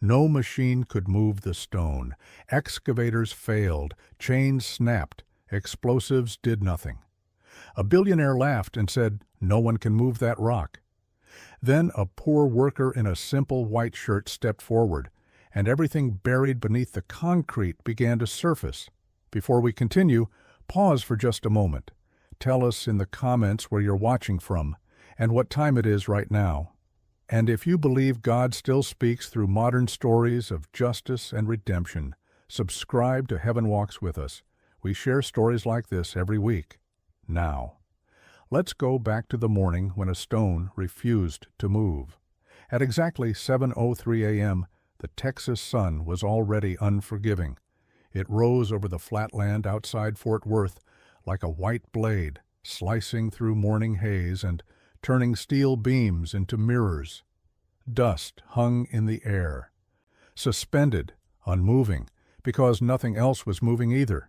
No machine could move the stone. Excavators failed. Chains snapped. Explosives did nothing. A billionaire laughed and said, "No one can move that rock." Then a poor worker in a simple white shirt stepped forward, and everything buried beneath the concrete began to surface. Before we continue, pause for just a moment. Tell us in the comments where you're watching from and what time it is right now. And if you believe God still speaks through modern stories of justice and redemption, subscribe to Heaven Walks With Us. We share stories like this every week. Now, let's go back to the morning when a stone refused to move. At exactly 7:03 a.m., the Texas sun was already unforgiving. It rose over the flatland outside Fort Worth like a white blade, slicing through morning haze and turning steel beams into mirrors. Dust hung in the air, suspended, unmoving, because nothing else was moving either.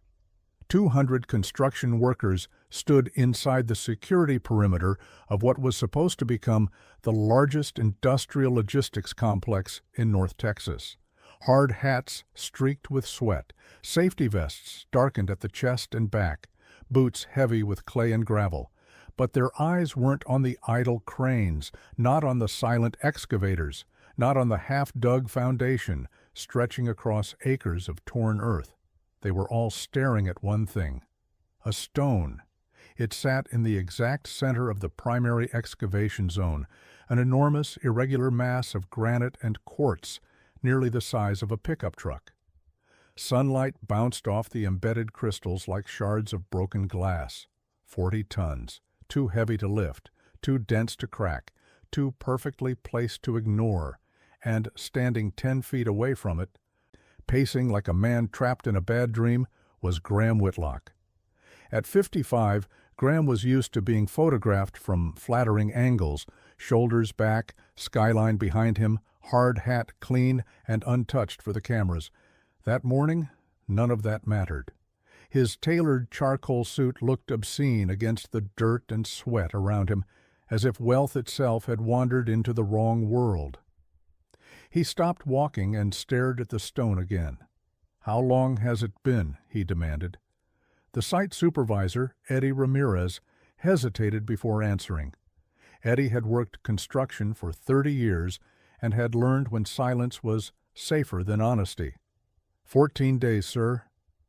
200 construction workers stood inside the security perimeter of what was supposed to become the largest industrial logistics complex in North Texas. Hard hats streaked with sweat, safety vests darkened at the chest and back, boots heavy with clay and gravel. But their eyes weren't on the idle cranes, not on the silent excavators, not on the half-dug foundation stretching across acres of torn earth. They were all staring at one thing: a stone. It sat in the exact center of the primary excavation zone, an enormous, irregular mass of granite and quartz, nearly the size of a pickup truck. Sunlight bounced off the embedded crystals like shards of broken glass. 40 tons, too heavy to lift, too dense to crack, too perfectly placed to ignore, and standing 10 feet away from it, pacing like a man trapped in a bad dream, was Graham Whitlock. At 55, Graham was used to being photographed from flattering angles, shoulders back, skyline behind him, hard hat clean and untouched for the cameras. That morning, none of that mattered. His tailored charcoal suit looked obscene against the dirt and sweat around him, as if wealth itself had wandered into the wrong world. He stopped walking and stared at the stone again. "How long has it been?" he demanded. The site supervisor, Eddie Ramirez, hesitated before answering. Eddie had worked construction for 30 years and had learned when silence was safer than honesty. 14 days, sir.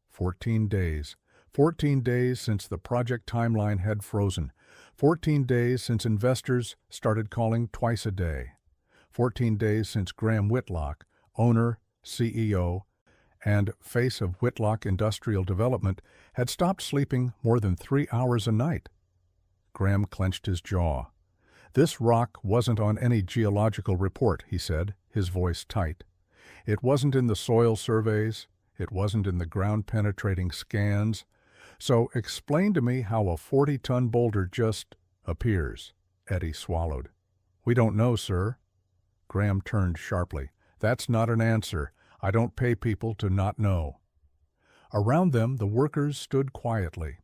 14 days. 14 days since the project timeline had frozen. 14 days since investors started calling twice a day. 14 days since Graham Whitlock, owner, CEO, and face of Whitlock Industrial Development, had stopped sleeping more than 3 hours a night. Graham clenched his jaw. "This rock wasn't on any geological report," he said, his voice tight. "It wasn't in the soil surveys. It wasn't in the ground-penetrating scans. So explain to me how a 40-ton boulder just appears." Eddie swallowed. "We don't know, sir." Graham turned sharply. "That's not an answer. I don't pay people to not know." Around them, the workers stood quietly.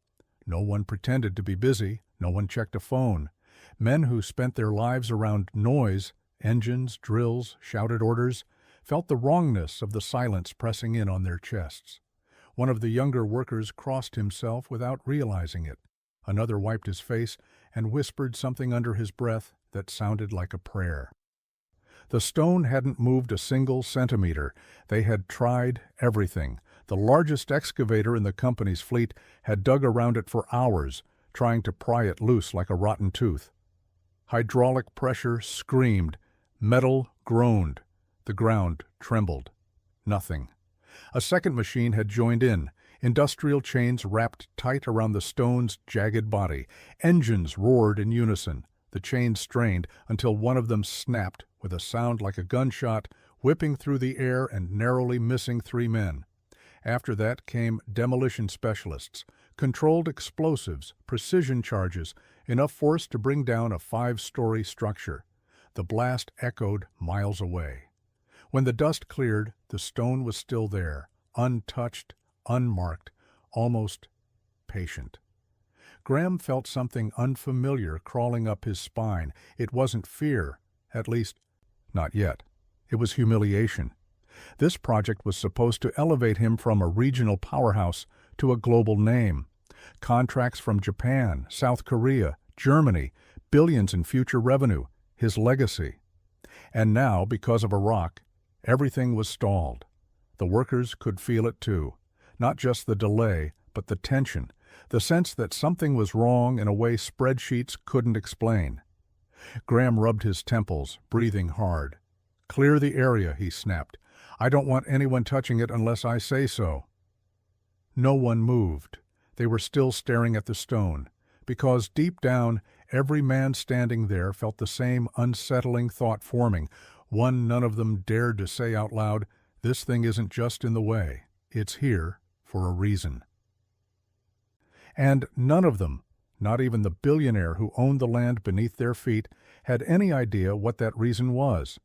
No one pretended to be busy. No one checked a phone. Men who spent their lives around noise, engines, drills, shouted orders, felt the wrongness of the silence pressing in on their chests. One of the younger workers crossed himself without realizing it. Another wiped his face and whispered something under his breath that sounded like a prayer. The stone hadn't moved a single centimeter. They had tried everything. The largest excavator in the company's fleet had dug around it for hours, trying to pry it loose like a rotten tooth. Hydraulic pressure screamed. Metal groaned. The ground trembled. Nothing. A second machine had joined in. Industrial chains wrapped tight around the stone's jagged body. Engines roared in unison. The chains strained until one of them snapped with a sound like a gunshot, whipping through the air and narrowly missing 3 men. After that came demolition specialists, controlled explosives, precision charges, enough force to bring down a 5-story structure. The blast echoed miles away. When the dust cleared, the stone was still there, untouched, unmarked, almost patient. Graham felt something unfamiliar crawling up his spine. It wasn't fear, at least, not yet. It was humiliation. This project was supposed to elevate him from a regional powerhouse to a global name. Contracts from Japan, South Korea, Germany, billions in future revenue, his legacy. And now, because of a rock, everything was stalled. The workers could feel it too. Not just the delay, but the tension, the sense that something was wrong in a way spreadsheets couldn't explain. Graham rubbed his temples, breathing hard. "Clear the area," he snapped. "I don't want anyone touching it unless I say so." No one moved. They were still staring at the stone, because deep down, every man standing there felt the same unsettling thought forming, one none of them dared to say out loud, "This thing isn't just in the way. It's here for a reason." And none of them, not even the billionaire who owned the land beneath their feet, had any idea what that reason was.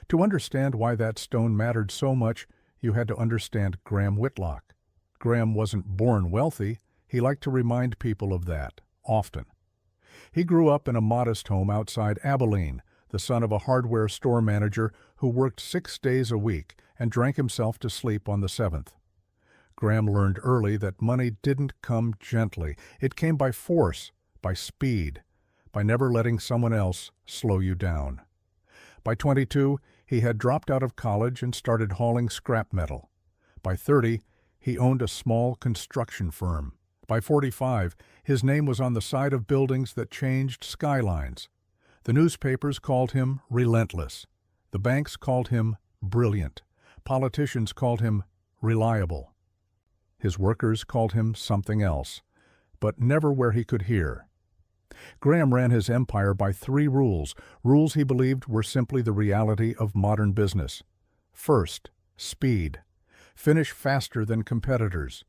To understand why that stone mattered so much, you had to understand Graham Whitlock. Graham wasn't born wealthy. He liked to remind people of that, often. He grew up in a modest home outside Abilene, the son of a hardware store manager who worked 6 days a week and drank himself to sleep on the 7th. Graham learned early that money didn't come gently. It came by force, by speed, by never letting someone else slow you down. By 22, he had dropped out of college and started hauling scrap metal. By 30, he owned a small construction firm. By 45, his name was on the side of buildings that changed skylines. The newspapers called him relentless. The banks called him brilliant. Politicians called him reliable. His workers called him something else, but never where he could hear. Graham ran his empire by 3 rules, rules he believed were simply the reality of modern business. First, speed. Finish faster than competitors.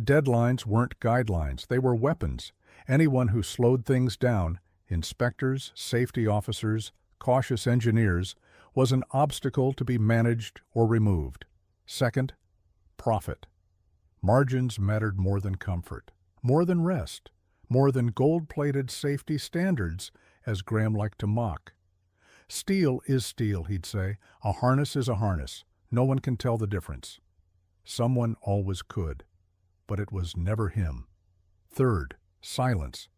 Deadlines weren't guidelines, they were weapons. Anyone who slowed things down, inspectors, safety officers, cautious engineers, was an obstacle to be managed or removed. Second, profit. Margins mattered more than comfort, more than rest, more than gold-plated safety standards, as Graham liked to mock. Steel is steel, he'd say. A harness is a harness. No one can tell the difference. Someone always could, but it was never him. Third, silence.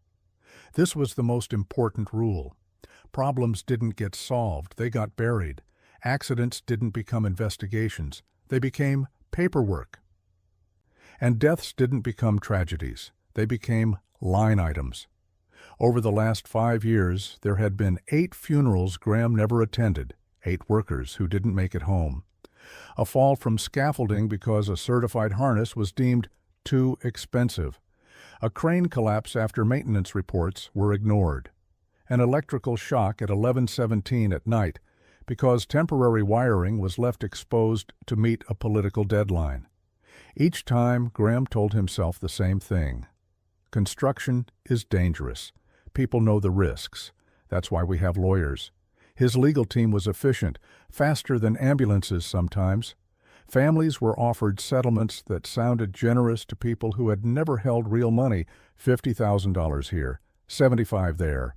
This was the most important rule. Problems didn't get solved, they got buried. Accidents didn't become investigations, they became paperwork. And deaths didn't become tragedies, they became line items. Over the last 5 years, there had been 8 funerals Graham never attended, 8 workers who didn't make it home. A fall from scaffolding because a certified harness was deemed too expensive. A crane collapse after maintenance reports were ignored. An electrical shock at 11:17 at night because temporary wiring was left exposed to meet a political deadline. Each time, Graham told himself the same thing. Construction is dangerous. People know the risks. That's why we have lawyers. His legal team was efficient, faster than ambulances sometimes. Families were offered settlements that sounded generous to people who had never held real money, $50,000 here, $75,000 there,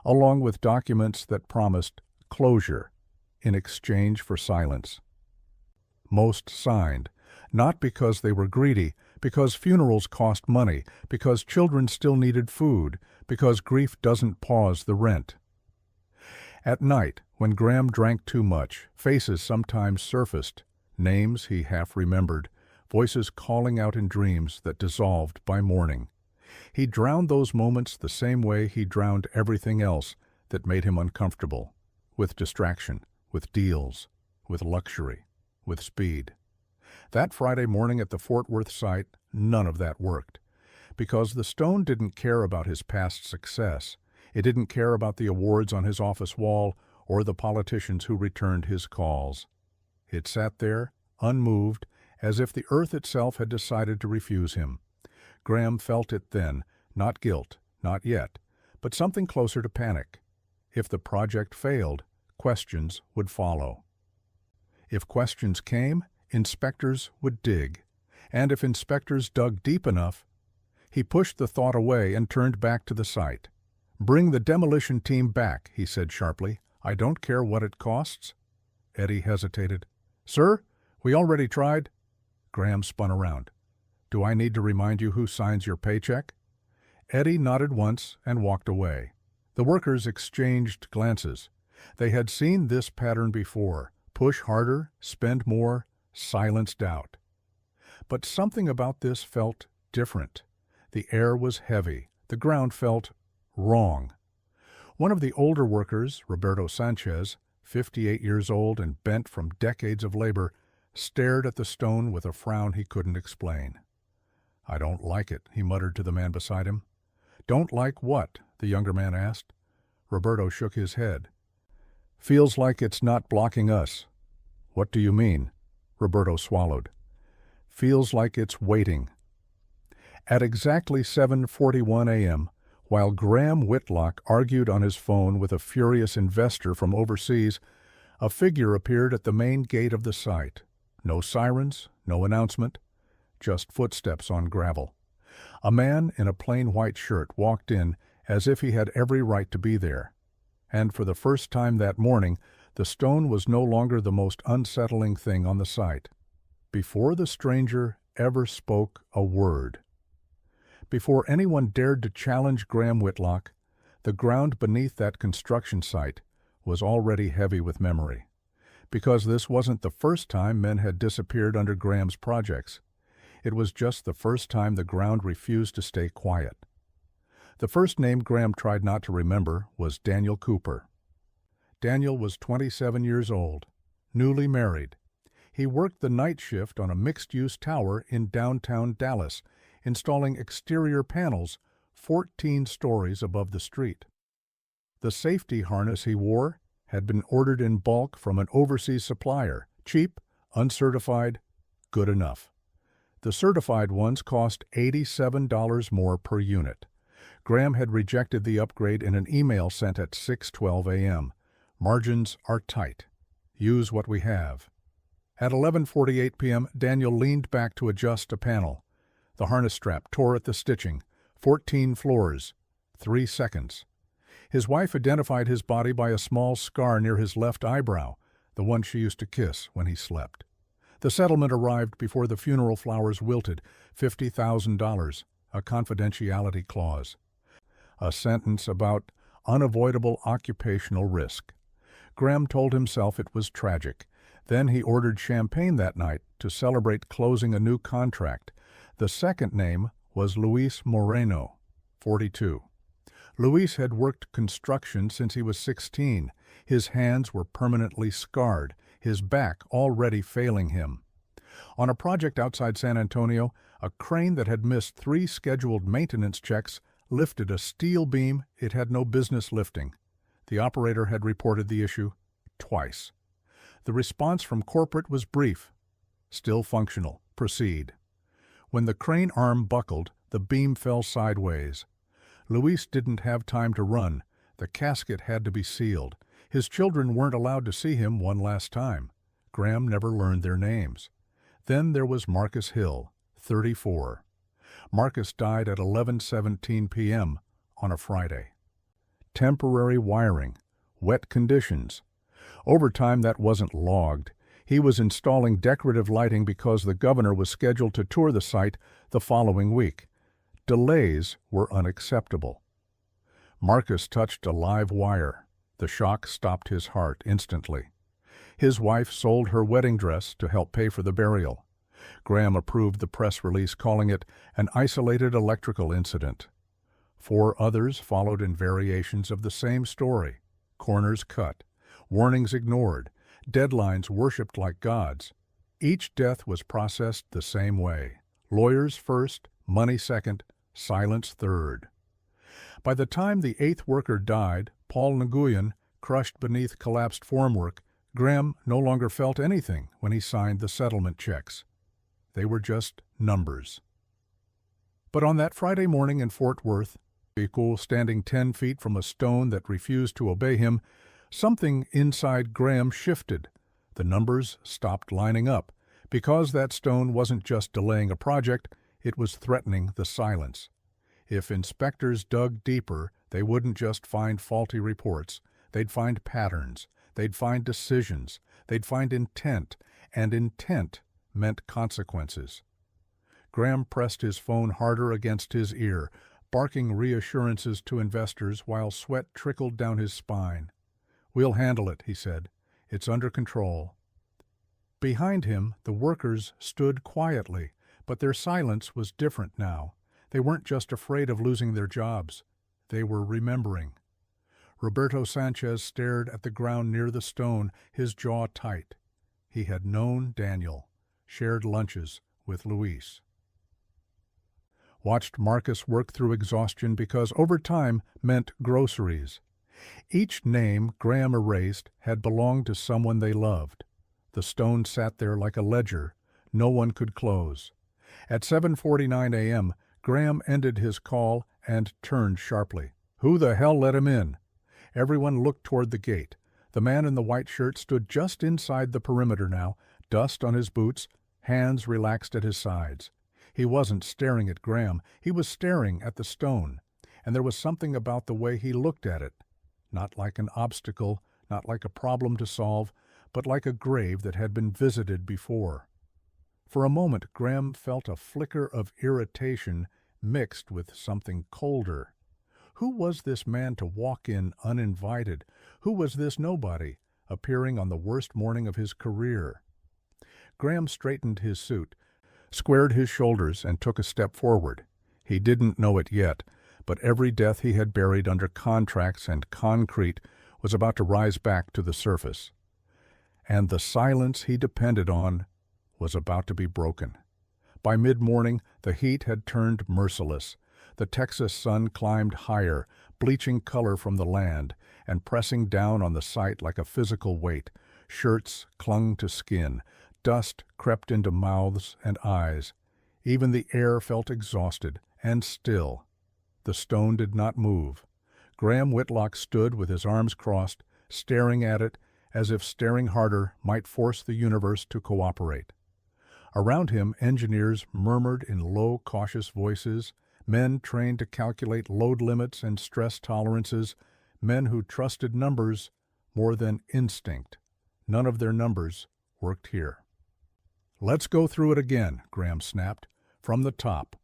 along with documents that promised closure in exchange for silence. Most signed, not because they were greedy, because funerals cost money, because children still needed food, because grief doesn't pause the rent. At night, when Graham drank too much, faces sometimes surfaced, names he half remembered, voices calling out in dreams that dissolved by morning. He drowned those moments the same way he drowned everything else that made him uncomfortable, with distraction, with deals, with luxury, with speed. That Friday morning at the Fort Worth site, none of that worked, because the stone didn't care about his past success. It didn't care about the awards on his office wall or the politicians who returned his calls. It sat there, unmoved, as if the earth itself had decided to refuse him. Graham felt it then, not guilt, not yet, but something closer to panic. If the project failed, questions would follow. If questions came, inspectors would dig. And if inspectors dug deep enough, he pushed the thought away and turned back to the site. "Bring the demolition team back," he said sharply. "I don't care what it costs." Eddie hesitated. "Sir, We already tried. Graham spun around. Do I need to remind you who signs your paycheck? Eddie nodded once and walked away. The workers exchanged glances. They had seen this pattern before. Push harder, spend more, silence doubt. But something about this felt different. The air was heavy. The ground felt wrong. One of the older workers, Roberto Sanchez, 58 years old and bent from decades of labor, stared at the stone with a frown he couldn't explain. I don't like it, he muttered to the man beside him. Don't like what? The younger man asked. Roberto shook his head. Feels like it's not blocking us. What do you mean? Roberto swallowed. Feels like it's waiting. At exactly 7:41 a.m., while Graham Whitlock argued on his phone with a furious investor from overseas, a figure appeared at the main gate of the site. No sirens, no announcement, just footsteps on gravel. A man in a plain white shirt walked in as if he had every right to be there. And for the first time that morning, the stone was no longer the most unsettling thing on the site. Before the stranger ever spoke a word, before anyone dared to challenge Graham Whitlock, the ground beneath that construction site was already heavy with memory. Because this wasn't the first time men had disappeared under Graham's projects. It was just the first time the ground refused to stay quiet. The first name Graham tried not to remember was Daniel Cooper. Daniel was 27 years old, newly married. He worked the night shift on a mixed-use tower in downtown Dallas, installing exterior panels 14 stories above the street. The safety harness he wore had been ordered in bulk from an overseas supplier, cheap, uncertified, good enough. The certified ones cost $87 more per unit. Graham had rejected the upgrade in an email sent at 6:12 a.m. Margins are tight. Use what we have. At 11:48 p.m., Daniel leaned back to adjust a panel. The harness strap tore at the stitching. 14 floors. 3 seconds. His wife identified his body by a small scar near his left eyebrow, the one she used to kiss when he slept. The settlement arrived before the funeral flowers wilted. $50,000, a confidentiality clause. A sentence about unavoidable occupational risk. Graham told himself it was tragic. Then he ordered champagne that night to celebrate closing a new contract. The second name was Luis Moreno, 42. Luis had worked construction since he was 16. His hands were permanently scarred, his back already failing him. On a project outside San Antonio, a crane that had missed 3 scheduled maintenance checks lifted a steel beam it had no business lifting. The operator had reported the issue twice. The response from corporate was brief. Still functional. Proceed. When the crane arm buckled, the beam fell sideways. Luis didn't have time to run. The casket had to be sealed. His children weren't allowed to see him one last time. Graham never learned their names. Then there was Marcus Hill, 34. Marcus died at 11:17 p.m. on a Friday. Temporary wiring, wet conditions. Overtime that wasn't logged. He was installing decorative lighting because the governor was scheduled to tour the site the following week. Delays were unacceptable. Marcus touched a live wire. The shock stopped his heart instantly. His wife sold her wedding dress to help pay for the burial. Graham approved the press release calling it an isolated electrical incident. 4 others followed in variations of the same story. Corners cut, warnings ignored, deadlines worshipped like gods. Each death was processed the same way. Lawyers first, money second, silence third. By the time the 8th worker died, Paul Nguyen, crushed beneath collapsed formwork, Graham no longer felt anything when he signed the settlement checks. They were just numbers. But on that Friday morning in Fort Worth, vehicle standing 10 feet from a stone that refused to obey him, something inside Graham shifted. The numbers stopped lining up. Because that stone wasn't just delaying a project, it was threatening the silence. If inspectors dug deeper, they wouldn't just find faulty reports. They'd find patterns. They'd find decisions. They'd find intent. and intent meant consequences. Graham pressed his phone harder against his ear, barking reassurances to investors while sweat trickled down his spine. "We'll handle it," he said. "It's under control." Behind him, the workers stood quietly, but their silence was different now. They weren't just afraid of losing their jobs. They were remembering. Roberto Sanchez stared at the ground near the stone, his jaw tight. He had known Daniel, shared lunches with Luis. Watched Marcus work through exhaustion because overtime meant groceries. Each name Graham erased had belonged to someone they loved. The stone sat there like a ledger no one could close. At 7:49 a.m., Graham ended his call and turned sharply. Who the hell let him in? Everyone looked toward the gate. The man in the white shirt stood just inside the perimeter now, dust on his boots, hands relaxed at his sides. He wasn't staring at Graham, he was staring at the stone, and there was something about the way he looked at it. Not like an obstacle, not like a problem to solve, but like a grave that had been visited before. For a moment, Graham felt a flicker of irritation mixed with something colder. Who was this man to walk in uninvited? Who was this nobody, appearing on the worst morning of his career? Graham straightened his suit, squared his shoulders, and took a step forward. He didn't know it yet, but every death he had buried under contracts and concrete was about to rise back to the surface. And the silence he depended on was about to be broken. By mid-morning, the heat had turned merciless. The Texas sun climbed higher, bleaching color from the land, and pressing down on the site like a physical weight. Shirts clung to skin. Dust crept into mouths and eyes. Even the air felt exhausted and still. The stone did not move. Graham Whitlock stood with his arms crossed, staring at it as if staring harder might force the universe to cooperate. Around him, engineers murmured in low, cautious voices, men trained to calculate load limits and stress tolerances, men who trusted numbers more than instinct. None of their numbers worked here. "Let's go through it again," Graham snapped, "from the top."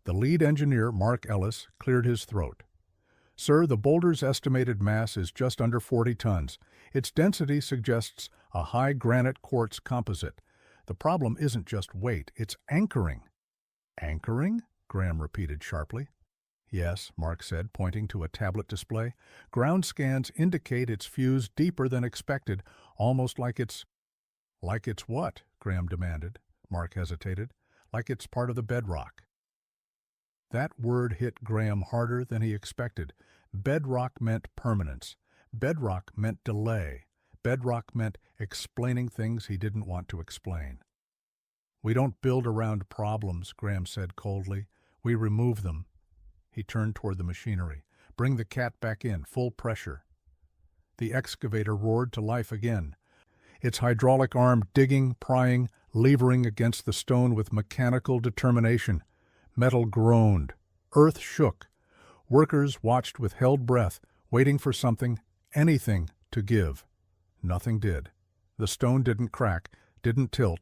The lead engineer, Mark Ellis, cleared his throat. "Sir, the boulder's estimated mass is just under 40 tons. Its density suggests a high granite quartz composite. The problem isn't just weight, it's anchoring." "Anchoring?" Graham repeated sharply. "Yes," Mark said, pointing to a tablet display. "Ground scans indicate it's fused deeper than expected, almost like it's—" "Like it's what?" Graham demanded. Mark hesitated. "Like it's part of the bedrock." That word hit Graham harder than he expected. Bedrock meant permanence. Bedrock meant delay. Bedrock meant explaining things he didn't want to explain. "We don't build around problems," Graham said coldly. "We remove them." He turned toward the machinery. "Bring the cat back in, full pressure." The excavator roared to life again. Its hydraulic arm digging, prying, levering against the stone with mechanical determination. Metal groaned. Earth shook. Workers watched with held breath, waiting for something, anything, to give. Nothing did. The stone didn't crack, didn't tilt,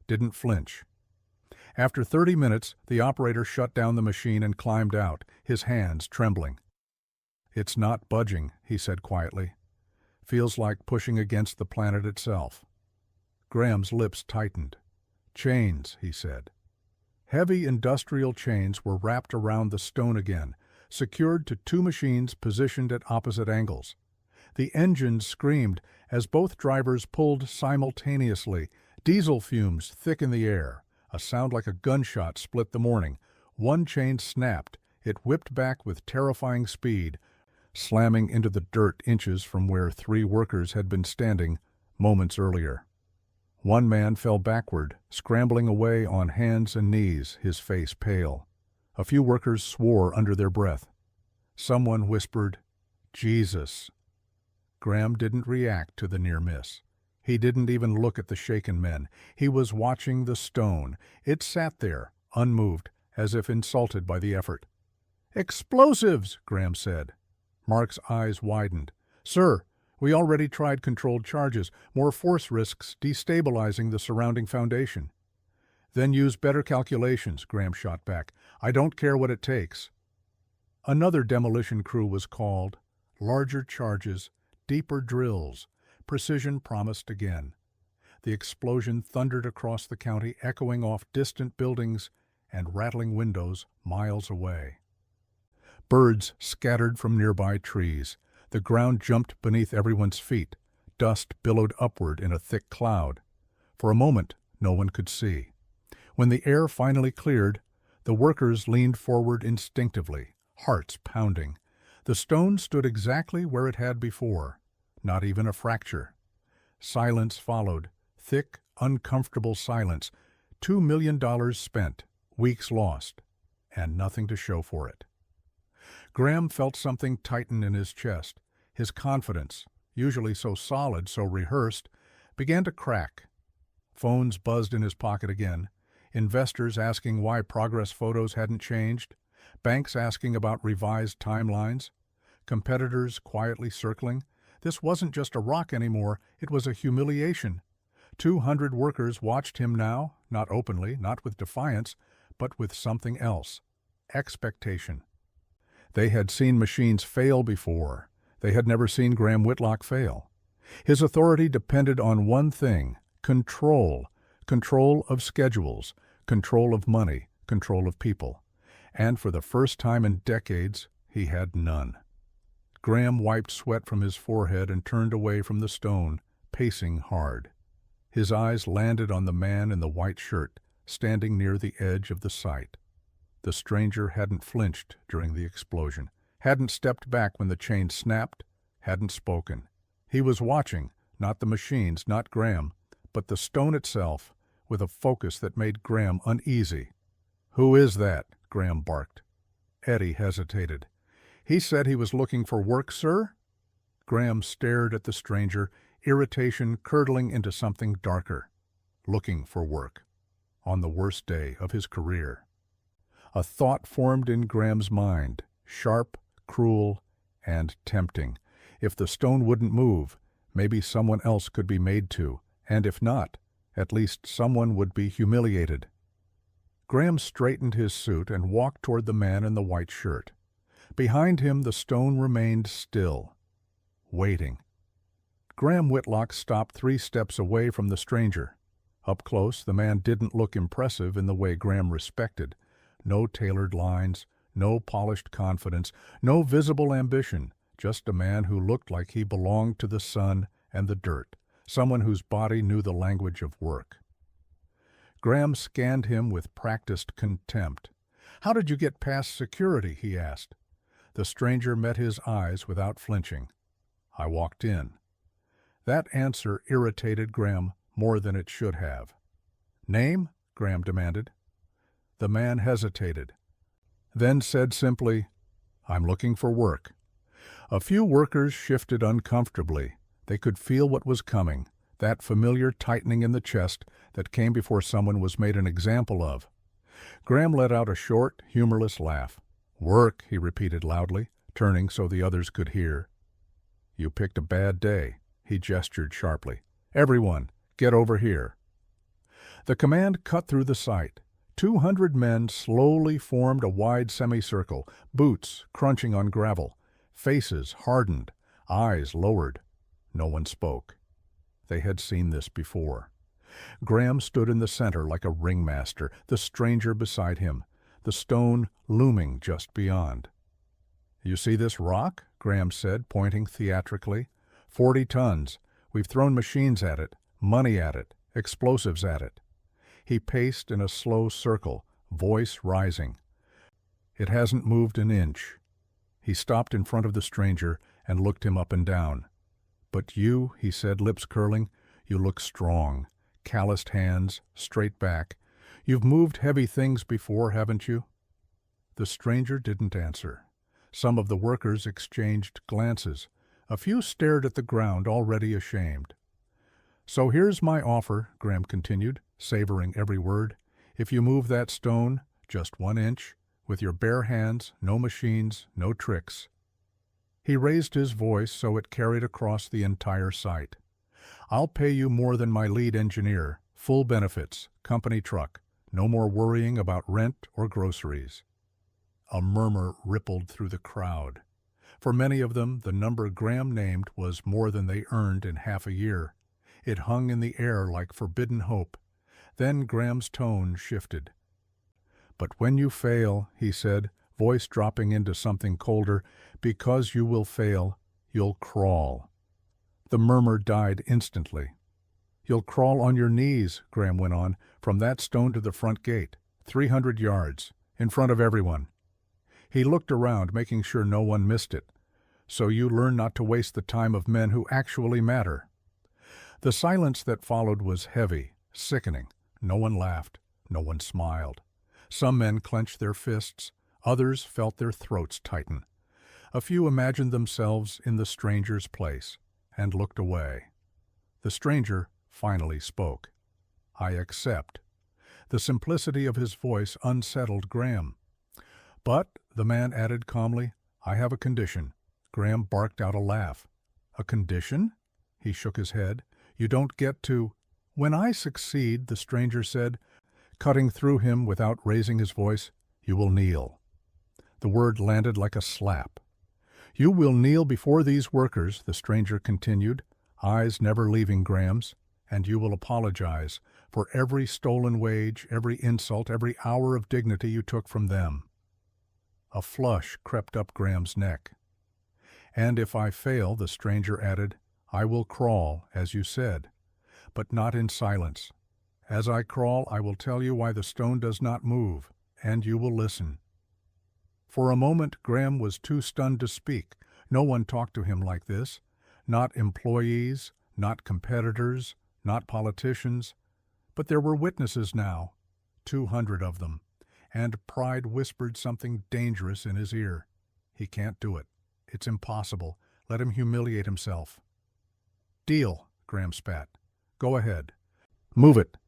didn't flinch. After 30 minutes, the operator shut down the machine and climbed out, his hands trembling. "It's not budging," he said quietly. "Feels like pushing against the planet itself." Graham's lips tightened. "Chains," he said. Heavy industrial chains were wrapped around the stone again, secured to two machines positioned at opposite angles. The engines screamed as both drivers pulled simultaneously. Diesel fumes thick in the air. A sound like a gunshot split the morning. One chain snapped. It whipped back with terrifying speed, slamming into the dirt inches from where 3 workers had been standing moments earlier. One man fell backward, scrambling away on hands and knees, his face pale. A few workers swore under their breath. Someone whispered, "Jesus." Graham didn't react to the near miss. He didn't even look at the shaken men. He was watching the stone. It sat there, unmoved, as if insulted by the effort. "Explosives," Graham said. Mark's eyes widened. "Sir, We already tried controlled charges, more force risks destabilizing the surrounding foundation. Then use better calculations, Graham shot back. I don't care what it takes. Another demolition crew was called. Larger charges, deeper drills. Precision promised again. The explosion thundered across the county, echoing off distant buildings and rattling windows miles away. Birds scattered from nearby trees. The ground jumped beneath everyone's feet. Dust billowed upward in a thick cloud. For a moment, no one could see. When the air finally cleared, the workers leaned forward instinctively, hearts pounding. The stone stood exactly where it had before, not even a fracture. Silence followed, thick, uncomfortable silence. $2 million spent, weeks lost, and nothing to show for it. Graham felt something tighten in his chest. His confidence, usually so solid, so rehearsed, began to crack. Phones buzzed in his pocket again. Investors asking why progress photos hadn't changed. Banks asking about revised timelines. Competitors quietly circling. This wasn't just a rock anymore, it was a humiliation. 200 workers watched him now, not openly, not with defiance, but with something else. Expectation. They had seen machines fail before. They had never seen Graham Whitlock fail. His authority depended on one thing: control. Control of schedules, control of money, control of people. And for the first time in decades, he had none. Graham wiped sweat from his forehead and turned away from the stone, pacing hard. His eyes landed on the man in the white shirt, standing near the edge of the site. The stranger hadn't flinched during the explosion, hadn't stepped back when the chain snapped, hadn't spoken. He was watching, not the machines, not Graham, but the stone itself, with a focus that made Graham uneasy. "Who is that?" Graham barked. Eddie hesitated. "He said he was looking for work, sir?" Graham stared at the stranger, irritation curdling into something darker. Looking for work. On the worst day of his career. A thought formed in Graham's mind, sharp, cruel, and tempting. If the stone wouldn't move, maybe someone else could be made to, and if not, at least someone would be humiliated. Graham straightened his suit and walked toward the man in the white shirt. Behind him the stone remained still, waiting. Graham Whitlock stopped 3 steps away from the stranger. Up close, the man didn't look impressive in the way Graham respected. No tailored lines, no polished confidence, no visible ambition, just a man who looked like he belonged to the sun and the dirt, someone whose body knew the language of work. Graham scanned him with practiced contempt. "How did you get past security?" he asked. The stranger met his eyes without flinching. "I walked in." That answer irritated Graham more than it should have. "Name?" Graham demanded. The man hesitated, then said simply, "I'm looking for work." A few workers shifted uncomfortably. They could feel what was coming, that familiar tightening in the chest that came before someone was made an example of. Graham let out a short, humorless laugh. "Work," he repeated loudly, turning so the others could hear. "You picked a bad day," he gestured sharply. "Everyone, get over here." The command cut through the site. 200 men slowly formed a wide semicircle, boots crunching on gravel, faces hardened, eyes lowered. No one spoke. They had seen this before. Graham stood in the center like a ringmaster, the stranger beside him, the stone looming just beyond. "You see this rock?" Graham said, pointing theatrically. 40 tons. We've thrown machines at it, money at it, explosives at it." He paced in a slow circle, voice rising. "It hasn't moved an inch." He stopped in front of the stranger and looked him up and down. "But you," he said, lips curling, "you look strong. Calloused hands, straight back. You've moved heavy things before, haven't you?" The stranger didn't answer. Some of the workers exchanged glances. A few stared at the ground, already ashamed. "So here's my offer," Graham continued, savoring every word. "If you move that stone, just 1 inch, with your bare hands, no machines, no tricks." He raised his voice so it carried across the entire site. "I'll pay you more than my lead engineer, full benefits, company truck, no more worrying about rent or groceries." A murmur rippled through the crowd. For many of them, the number Graham named was more than they earned in half a year. It hung in the air like forbidden hope. Then Graham's tone shifted. "But when you fail," he said, voice dropping into something colder, "because you will fail, you'll crawl." The murmur died instantly. "You'll crawl on your knees," Graham went on, "from that stone to the front gate, 300 yards, in front of everyone." He looked around, making sure no one missed it. "So you learn not to waste the time of men who actually matter." The silence that followed was heavy, sickening. No one laughed. No one smiled. Some men clenched their fists. Others felt their throats tighten. A few imagined themselves in the stranger's place and looked away. The stranger finally spoke. "I accept." The simplicity of his voice unsettled Graham. "But," the man added calmly, "I have a condition." Graham barked out a laugh. "A condition?" He shook his head. "You don't get to—" "When I succeed," the stranger said, cutting through him without raising his voice, "you will kneel." The word landed like a slap. "You will kneel before these workers," the stranger continued, eyes never leaving Graham's, "and you will apologize for every stolen wage, every insult, every hour of dignity you took from them." A flush crept up Graham's neck. "And if I fail," the stranger added, "I will crawl, as you said, but not in silence. As I crawl, I will tell you why the stone does not move, and you will listen." For a moment, Graham was too stunned to speak. No one talked to him like this. Not employees, not competitors, not politicians. But there were witnesses now, 200 of them, and pride whispered something dangerous in his ear. "He can't do it. It's impossible. Let him humiliate himself." "Deal," Graham spat. "Go ahead. Move it."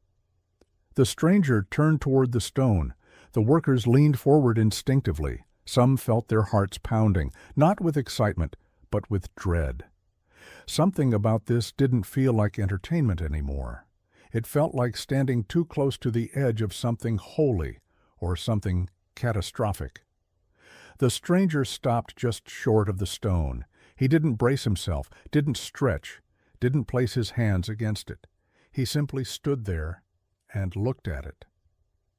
The stranger turned toward the stone. The workers leaned forward instinctively. Some felt their hearts pounding, not with excitement, but with dread. Something about this didn't feel like entertainment anymore. It felt like standing too close to the edge of something holy or something catastrophic. The stranger stopped just short of the stone. He didn't brace himself, didn't stretch, didn't place his hands against it. He simply stood there and looked at it.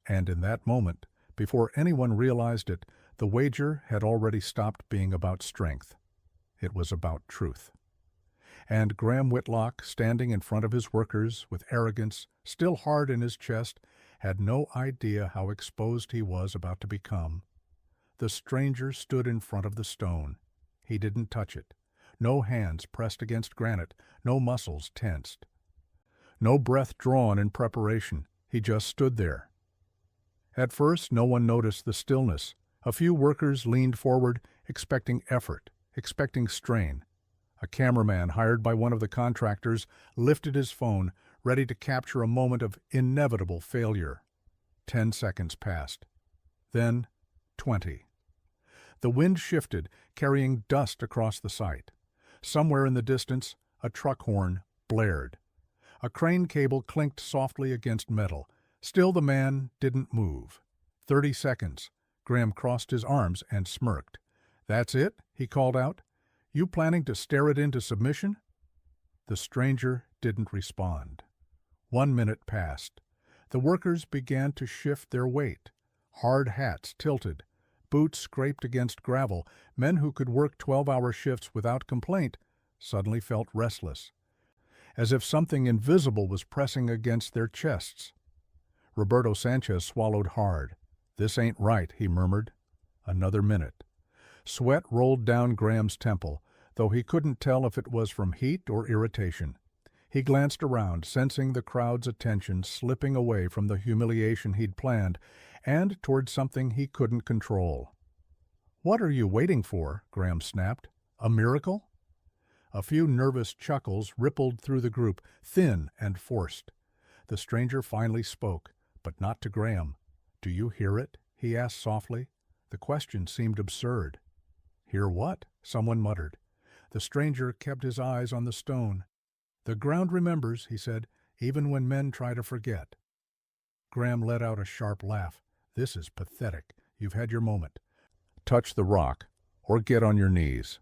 And in that moment, before anyone realized it, the wager had already stopped being about strength. It was about truth. And Graham Whitlock, standing in front of his workers with arrogance still hard in his chest, had no idea how exposed he was about to become. The stranger stood in front of the stone. He didn't touch it. No hands pressed against granite, no muscles tensed. No breath drawn in preparation. He just stood there. At first, no one noticed the stillness. A few workers leaned forward, expecting effort, expecting strain. A cameraman hired by one of the contractors lifted his phone, ready to capture a moment of inevitable failure. 10 seconds passed. Then 20. The wind shifted, carrying dust across the site. Somewhere in the distance, a truck horn blared. A crane cable clinked softly against metal. Still the man didn't move. 30 seconds. Graham crossed his arms and smirked. "That's it?" he called out. "You planning to stare it into submission?" The stranger didn't respond. 1 minute passed. The workers began to shift their weight. Hard hats tilted. Boots scraped against gravel. Men who could work 12-hour shifts without complaint suddenly felt restless, as if something invisible was pressing against their chests. Roberto Sanchez swallowed hard. "This ain't right," he murmured. Another minute. Sweat rolled down Graham's temple, though he couldn't tell if it was from heat or irritation. He glanced around, sensing the crowd's attention slipping away from the humiliation he'd planned and toward something he couldn't control. "What are you waiting for?" Graham snapped. "A miracle?" A few nervous chuckles rippled through the group, thin and forced. The stranger finally spoke, but not to Graham. "Do you hear it?" he asked softly. The question seemed absurd. "Hear what?" Someone muttered. The stranger kept his eyes on the stone. "The ground remembers," he said, "even when men try to forget." Graham let out a sharp laugh. "This is pathetic. You've had your moment. Touch the rock, or get on your knees."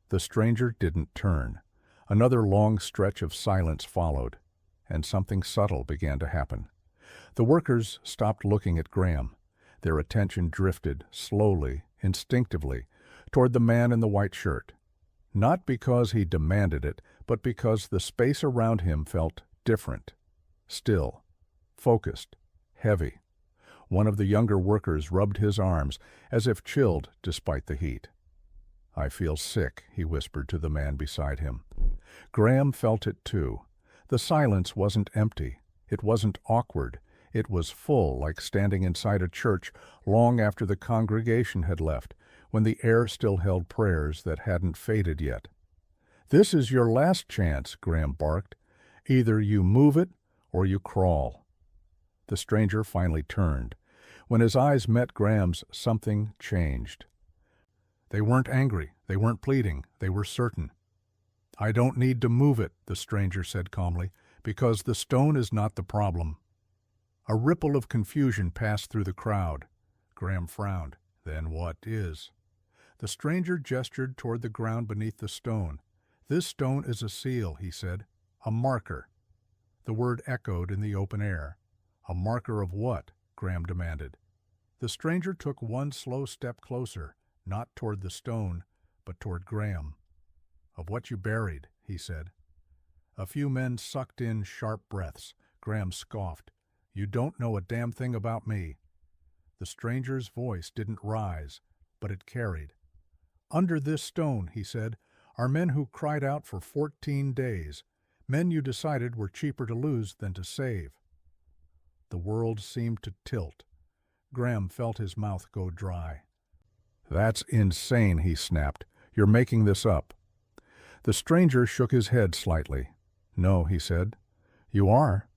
The stranger didn't turn. Another long stretch of silence followed, and something subtle began to happen. The workers stopped looking at Graham. Their attention drifted, slowly, instinctively, toward the man in the white shirt. Not because he demanded it, but because the space around him felt different, still, focused, heavy. One of the younger workers rubbed his arms, as if chilled despite the heat. "I feel sick," he whispered to the man beside him. Graham felt it too. The silence wasn't empty. It wasn't awkward. It was full, like standing inside a church long after the congregation had left, when the air still held prayers that hadn't faded yet. "This is your last chance," Graham barked. "Either you move it or you crawl." The stranger finally turned. When his eyes met Graham's, something changed. They weren't angry. They weren't pleading. They were certain. "I don't need to move it," the stranger said calmly, "because the stone is not the problem." A ripple of confusion passed through the crowd. Graham frowned. "Then what is?" The stranger gestured toward the ground beneath the stone. "This stone is a seal," he said. "A marker." The word echoed in the open air. "A marker of what?" Graham demanded. The stranger took one slow step closer, not toward the stone, but toward Graham. "Of what you buried," he said. A few men sucked in sharp breaths. Graham scoffed. "You don't know a damn thing about me." The stranger's voice didn't rise, but it carried. "Under this stone," he said, "are men who cried out for 14 days, men you decided were cheaper to lose than to save." The world seemed to tilt. Graham felt his mouth go dry. "That's insane," he snapped. "You're making this up." The stranger shook his head slightly. "No," he said. "You are."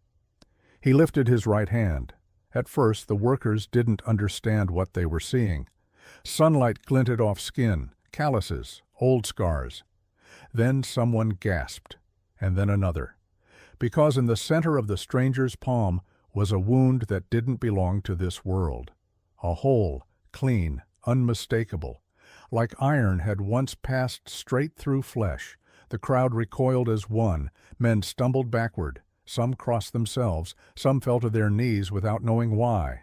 He lifted his right hand. At first, the workers didn't understand what they were seeing. Sunlight glinted off skin, calluses, old scars. Then someone gasped, and then another, because in the center of the stranger's palm was a wound that didn't belong to this world. A hole, clean, unmistakable. Like iron had once passed straight through flesh. The crowd recoiled as one. Men stumbled backward. Some crossed themselves. Some fell to their knees without knowing why.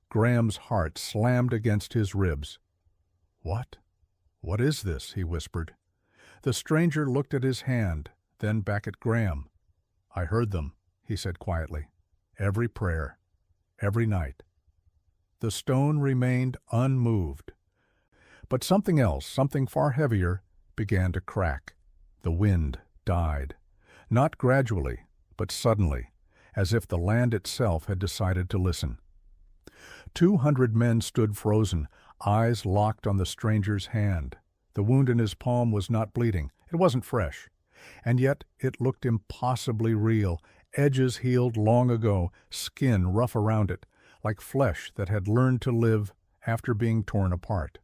Graham's heart slammed against his ribs. "What? What is this?" he whispered. The stranger looked at his hand, then back at Graham. "I heard them," he said quietly. "Every prayer. Every night." The stone remained unmoved. But something else, something far heavier, began to crack. The wind died. Not gradually, but suddenly, as if the land itself had decided to listen. 200 men stood frozen, eyes locked on the stranger's hand. The wound in his palm was not bleeding. It wasn't fresh. And yet it looked impossibly real, edges healed long ago, skin rough around it, like flesh that had learned to live after being torn apart.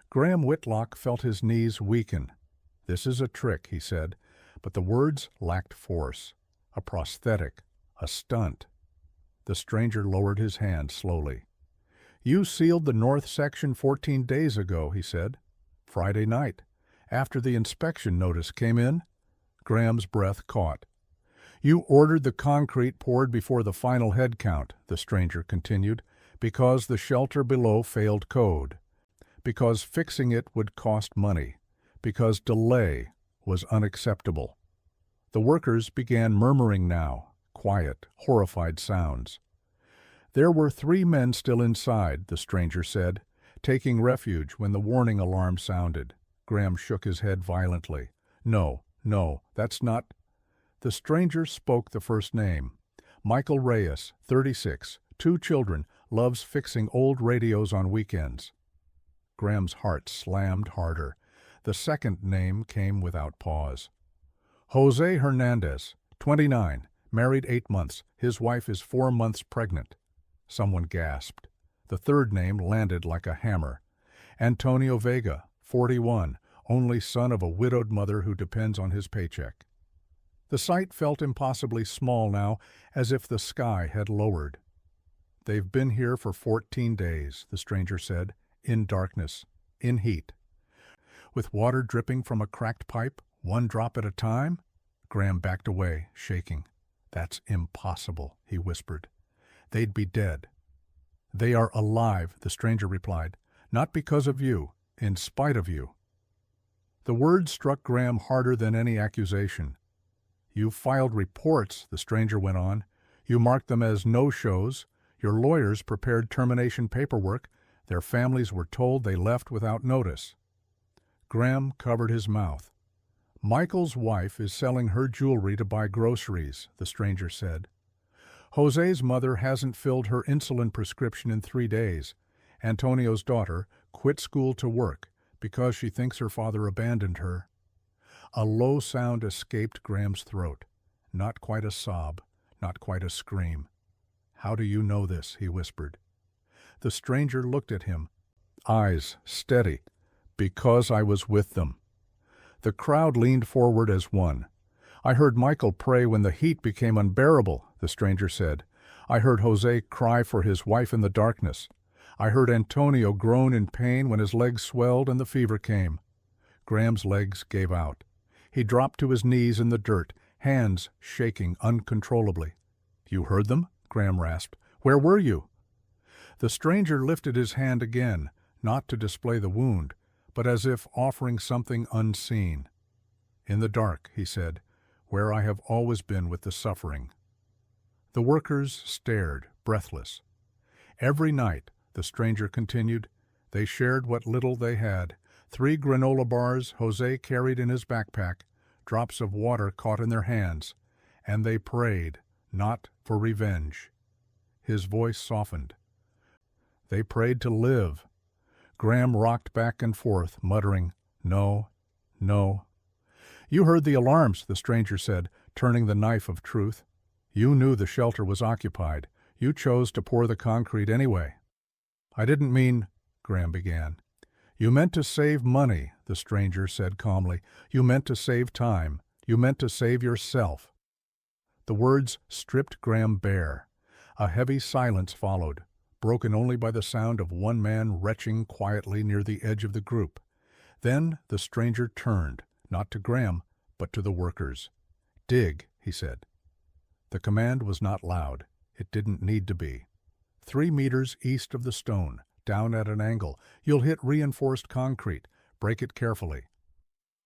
Graham Whitlock felt his knees weaken. "This is a trick," he said, but the words lacked force. A prosthetic, a stunt. The stranger lowered his hand slowly. "You sealed the north section 14 days ago," he said. "Friday night, after the inspection notice came in." Graham's breath caught. "You ordered the concrete poured before the final head count," the stranger continued, "because the shelter below failed code, because fixing it would cost money, because delay was unacceptable." The workers began murmuring now, quiet, horrified sounds. "There were 3 men still inside," the stranger said, "taking refuge when the warning alarm sounded." Graham shook his head violently. No, that's not—" The stranger spoke the first name. "Michael Reyes, 36, 2 children, loves fixing old radios on weekends." Graham's heart slammed harder. The second name came without pause. "Jose Hernandez, 29, married 8 months. His wife is 4 months pregnant." Someone gasped. The third name landed like a hammer. "Antonio Vega, 41, only son of a widowed mother who depends on his paycheck. The sight felt impossibly small now, as if the sky had lowered. "They've been here for 14 days, the stranger said, in darkness, in heat. With water dripping from a cracked pipe, one drop at a time?" Graham backed away, shaking. "That's impossible," he whispered. "They'd be dead." "They are alive," the stranger replied. "Not because of you, in spite of you." The words struck Graham harder than any accusation. "You filed reports," the stranger went on. "You marked them as no-shows. Your lawyers prepared termination paperwork. Their families were told they left without notice." Graham covered his mouth. "Michael's wife is selling her jewelry to buy groceries," the stranger said. "Jose's mother hasn't filled her insulin prescription in 3 days. Antonio's daughter quit school to work because she thinks her father abandoned her." A low sound escaped Graham's throat. Not quite a sob, not quite a scream. "How do you know this?" he whispered. The stranger looked at him, eyes steady. "Because I was with them." The crowd leaned forward as one. "I heard Michael pray when the heat became unbearable," the stranger said. "I heard Jose cry for his wife in the darkness. I heard Antonio groan in pain when his legs swelled and the fever came." Graham's legs gave out. He dropped to his knees in the dirt, hands shaking uncontrollably. "You heard them?" Graham rasped. "Where were you?" The stranger lifted his hand again, not to display the wound, but as if offering something unseen. "In the dark," he said, "where I have always been with the suffering." The workers stared, breathless. Every night, the stranger continued, they shared what little they had. 3 granola bars Jose carried in his backpack, drops of water caught in their hands, and they prayed, not for revenge. His voice softened. They prayed to live. Graham rocked back and forth, muttering, "No, no." "You heard the alarms," the stranger said, turning the knife of truth. "You knew the shelter was occupied. You chose to pour the concrete anyway." "I didn't mean—" Graham began. "You meant to save money," the stranger said calmly. "You meant to save time. You meant to save yourself." The words stripped Graham bare. A heavy silence followed, broken only by the sound of one man retching quietly near the edge of the group. Then the stranger turned, not to Graham, but to the workers. "Dig," he said. The command was not loud. It didn't need to be. 3 meters east of the stone, down at an angle, you'll hit reinforced concrete. Break it carefully.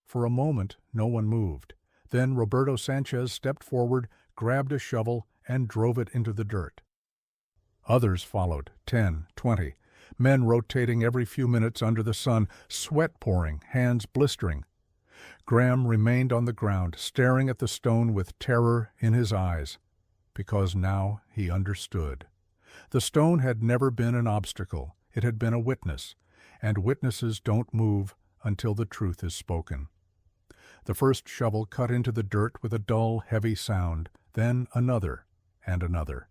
For a moment, no one moved. Then Roberto Sanchez stepped forward, grabbed a shovel, and drove it into the dirt. Others followed, 10, 20, men rotating every few minutes under the sun, sweat pouring, hands blistering. Graham remained on the ground, staring at the stone with terror in his eyes, because now he understood. The stone had never been an obstacle. It had been a witness, and witnesses don't move until the truth is spoken. The first shovel cut into the dirt with a dull, heavy sound, then another and another.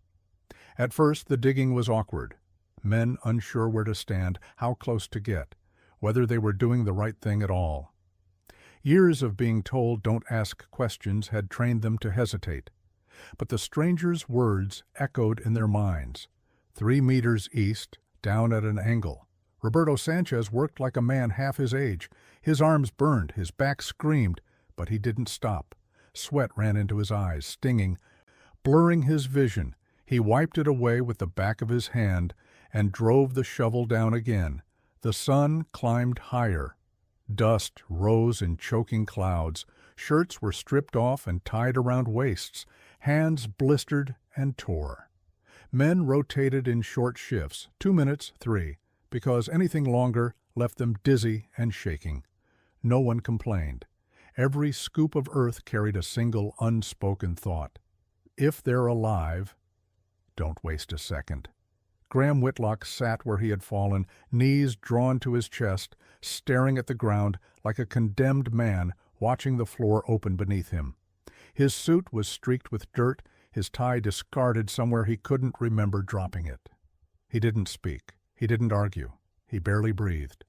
At first the digging was awkward, men unsure where to stand, how close to get, whether they were doing the right thing at all. Years of being told don't ask questions had trained them to hesitate. But the stranger's words echoed in their minds. 3 meters east, down at an angle. Roberto Sanchez worked like a man half his age. His arms burned, his back screamed, but he didn't stop. Sweat ran into his eyes, stinging, blurring his vision. He wiped it away with the back of his hand and drove the shovel down again. The sun climbed higher. Dust rose in choking clouds. Shirts were stripped off and tied around waists. Hands blistered and tore. Men rotated in short shifts, 2 minutes, 3, because anything longer left them dizzy and shaking. No one complained. Every scoop of earth carried a single unspoken thought. If they're alive, don't waste a second. Graham Whitlock sat where he had fallen, knees drawn to his chest, staring at the ground like a condemned man watching the floor open beneath him. His suit was streaked with dirt, his tie discarded somewhere he couldn't remember dropping it. He didn't speak. He didn't argue. He barely breathed.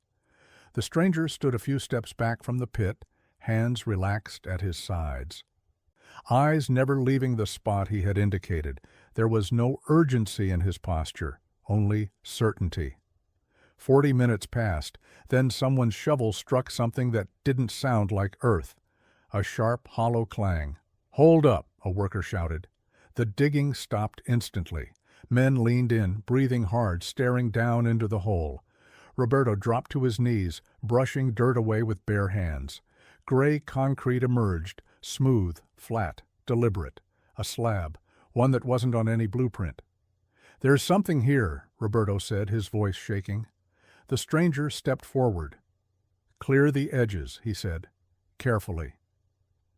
The stranger stood a few steps back from the pit, hands relaxed at his sides. Eyes never leaving the spot he had indicated. There was no urgency in his posture, only certainty. 40 minutes passed, then someone's shovel struck something that didn't sound like earth. A sharp, hollow clang. "Hold up!" a worker shouted. The digging stopped instantly. Men leaned in, breathing hard, staring down into the hole. Roberto dropped to his knees, brushing dirt away with bare hands. Gray concrete emerged, smooth, flat, deliberate. A slab, one that wasn't on any blueprint. "There's something here," Roberto said, his voice shaking. The stranger stepped forward. "Clear the edges," he said, carefully.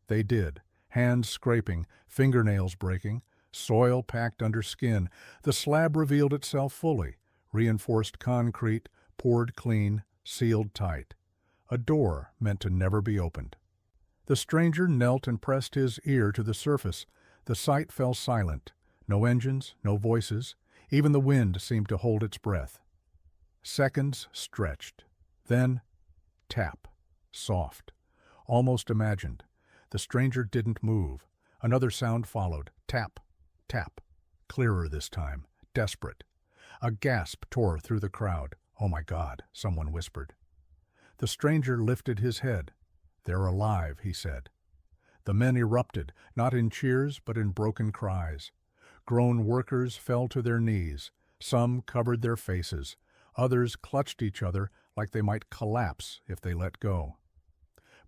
They did, hands scraping, fingernails breaking, soil packed under skin. The slab revealed itself fully, reinforced concrete, poured clean, sealed tight. A door meant to never be opened. The stranger knelt and pressed his ear to the surface. The site fell silent. No engines, no voices. Even the wind seemed to hold its breath. Seconds stretched. Then, tap. Soft. Almost imagined. The stranger didn't move. Another sound followed. Tap. Tap. Clearer this time. Desperate. A gasp tore through the crowd. "Oh my God," someone whispered. The stranger lifted his head. "They're alive," he said. The men erupted, not in cheers but in broken cries. Grown workers fell to their knees. Some covered their faces. Others clutched each other like they might collapse if they let go.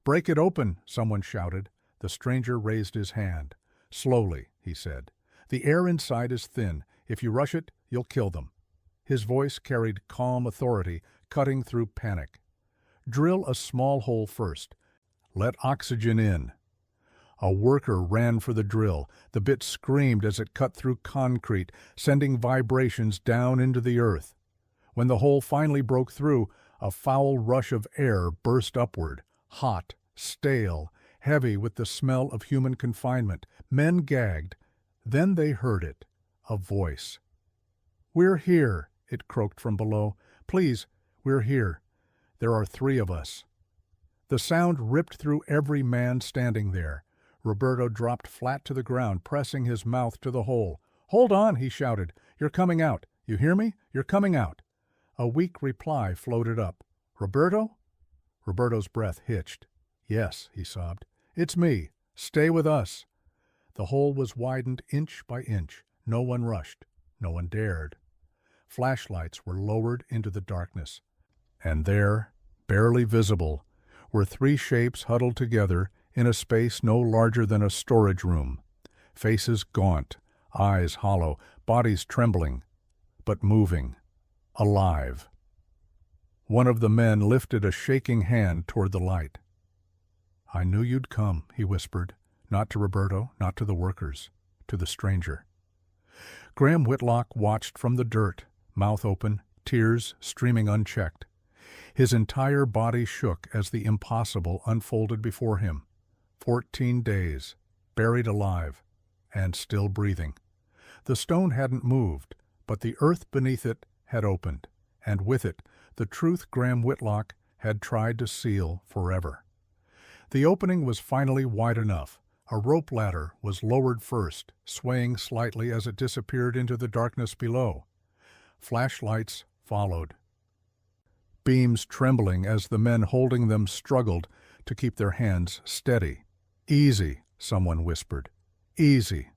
"Break it open," someone shouted. The stranger raised his hand. "Slowly," he said. "The air inside is thin. If you rush it, you'll kill them." His voice carried calm authority, cutting through panic. "Drill a small hole first. Let oxygen in." A worker ran for the drill. The bit screamed as it cut through concrete, sending vibrations down into the earth. When the hole finally broke through, a foul rush of air burst upward, hot, stale, heavy with the smell of human confinement. Men gagged. Then they heard it, a voice. "We're here," it croaked from below. "Please, we're here. There are 3 of us." The sound ripped through every man standing there. Roberto dropped flat to the ground, pressing his mouth to the hole. "Hold on," he shouted. "You're coming out. You hear me? You're coming out." A weak reply floated up. "Roberto?" Roberto's breath hitched. "Yes," he sobbed. "It's me. Stay with us." The hole was widened inch by inch. No one rushed. No one dared. Flashlights were lowered into the darkness. And there, barely visible, were 3 shapes huddled together in a space no larger than a storage room. Faces gaunt, eyes hollow, bodies trembling, but moving, alive. One of the men lifted a shaking hand toward the light. "I knew you'd come," he whispered, not to Roberto, not to the workers, to the stranger. Graham Whitlock watched from the dirt, mouth open, tears streaming unchecked. His entire body shook as the impossible unfolded before him. 14 days, buried alive, and still breathing. The stone hadn't moved, but the earth beneath it had opened, and with it, the truth Graham Whitlock had tried to seal forever. The opening was finally wide enough. A rope ladder was lowered first, swaying slightly as it disappeared into the darkness below. Flashlights followed. Beams trembling as the men holding them struggled to keep their hands steady. "Easy," someone whispered. "Easy."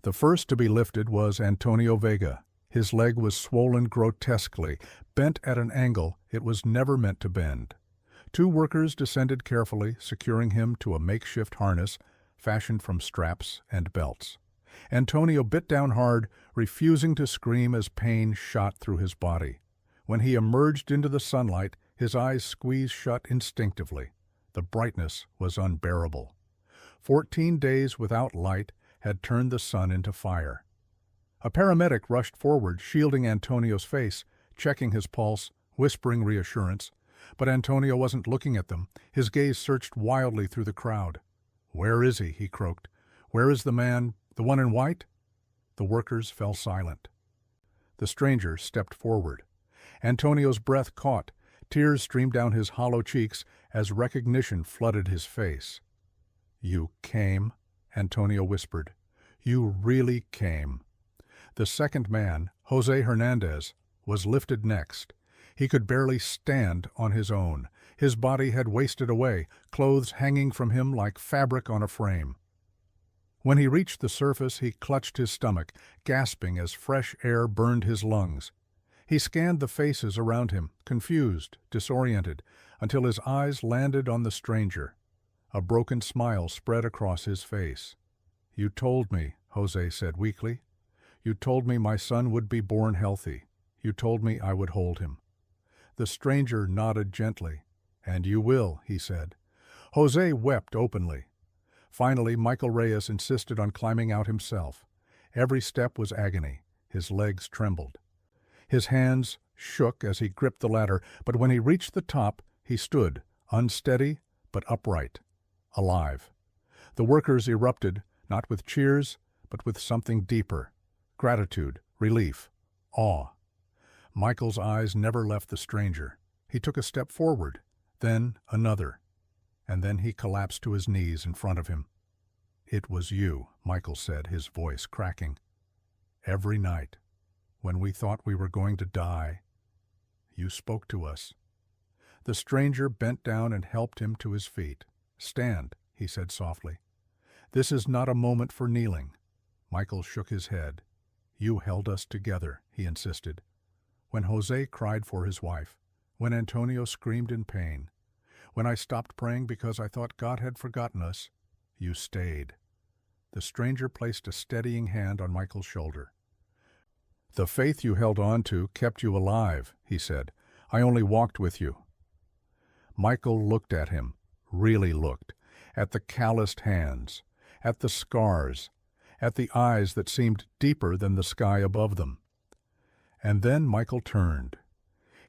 The first to be lifted was Antonio Vega. His leg was swollen grotesquely, bent at an angle it was never meant to bend. 2 workers descended carefully, securing him to a makeshift harness fashioned from straps and belts. Antonio bit down hard, refusing to scream as pain shot through his body. When he emerged into the sunlight, his eyes squeezed shut instinctively. The brightness was unbearable. 14 days without light had turned the sun into fire. A paramedic rushed forward, shielding Antonio's face, checking his pulse, whispering reassurance. But Antonio wasn't looking at them. His gaze searched wildly through the crowd. "Where is he?" he croaked. "Where is the man, the one in white?" The workers fell silent. The stranger stepped forward. Antonio's breath caught. Tears streamed down his hollow cheeks as recognition flooded his face. "You came," Antonio whispered. "You really came." The second man, Jose Hernandez, was lifted next. He could barely stand on his own. His body had wasted away, clothes hanging from him like fabric on a frame. When he reached the surface, he clutched his stomach, gasping as fresh air burned his lungs. He scanned the faces around him, confused, disoriented, until his eyes landed on the stranger. A broken smile spread across his face. "You told me," Jose said weakly. "You told me my son would be born healthy. You told me I would hold him." The stranger nodded gently. "And you will," he said. Jose wept openly. Finally, Michael Reyes insisted on climbing out himself. Every step was agony. His legs trembled. His hands shook as he gripped the ladder, but when he reached the top, he stood, unsteady but upright, alive. The workers erupted, not with cheers, but with something deeper: gratitude, relief, awe. Michael's eyes never left the stranger. He took a step forward, then another, and then he collapsed to his knees in front of him. "It was you," Michael said, his voice cracking. "Every night, when we thought we were going to die, you spoke to us." The stranger bent down and helped him to his feet. "Stand," he said softly. "This is not a moment for kneeling." Michael shook his head. "You held us together," he insisted. "When Jose cried for his wife, when Antonio screamed in pain, when I stopped praying because I thought God had forgotten us, you stayed." The stranger placed a steadying hand on Michael's shoulder. "The faith you held on to kept you alive," he said. "I only walked with you." Michael looked at him, really looked, at the calloused hands, at the scars, at the eyes that seemed deeper than the sky above them. And then Michael turned.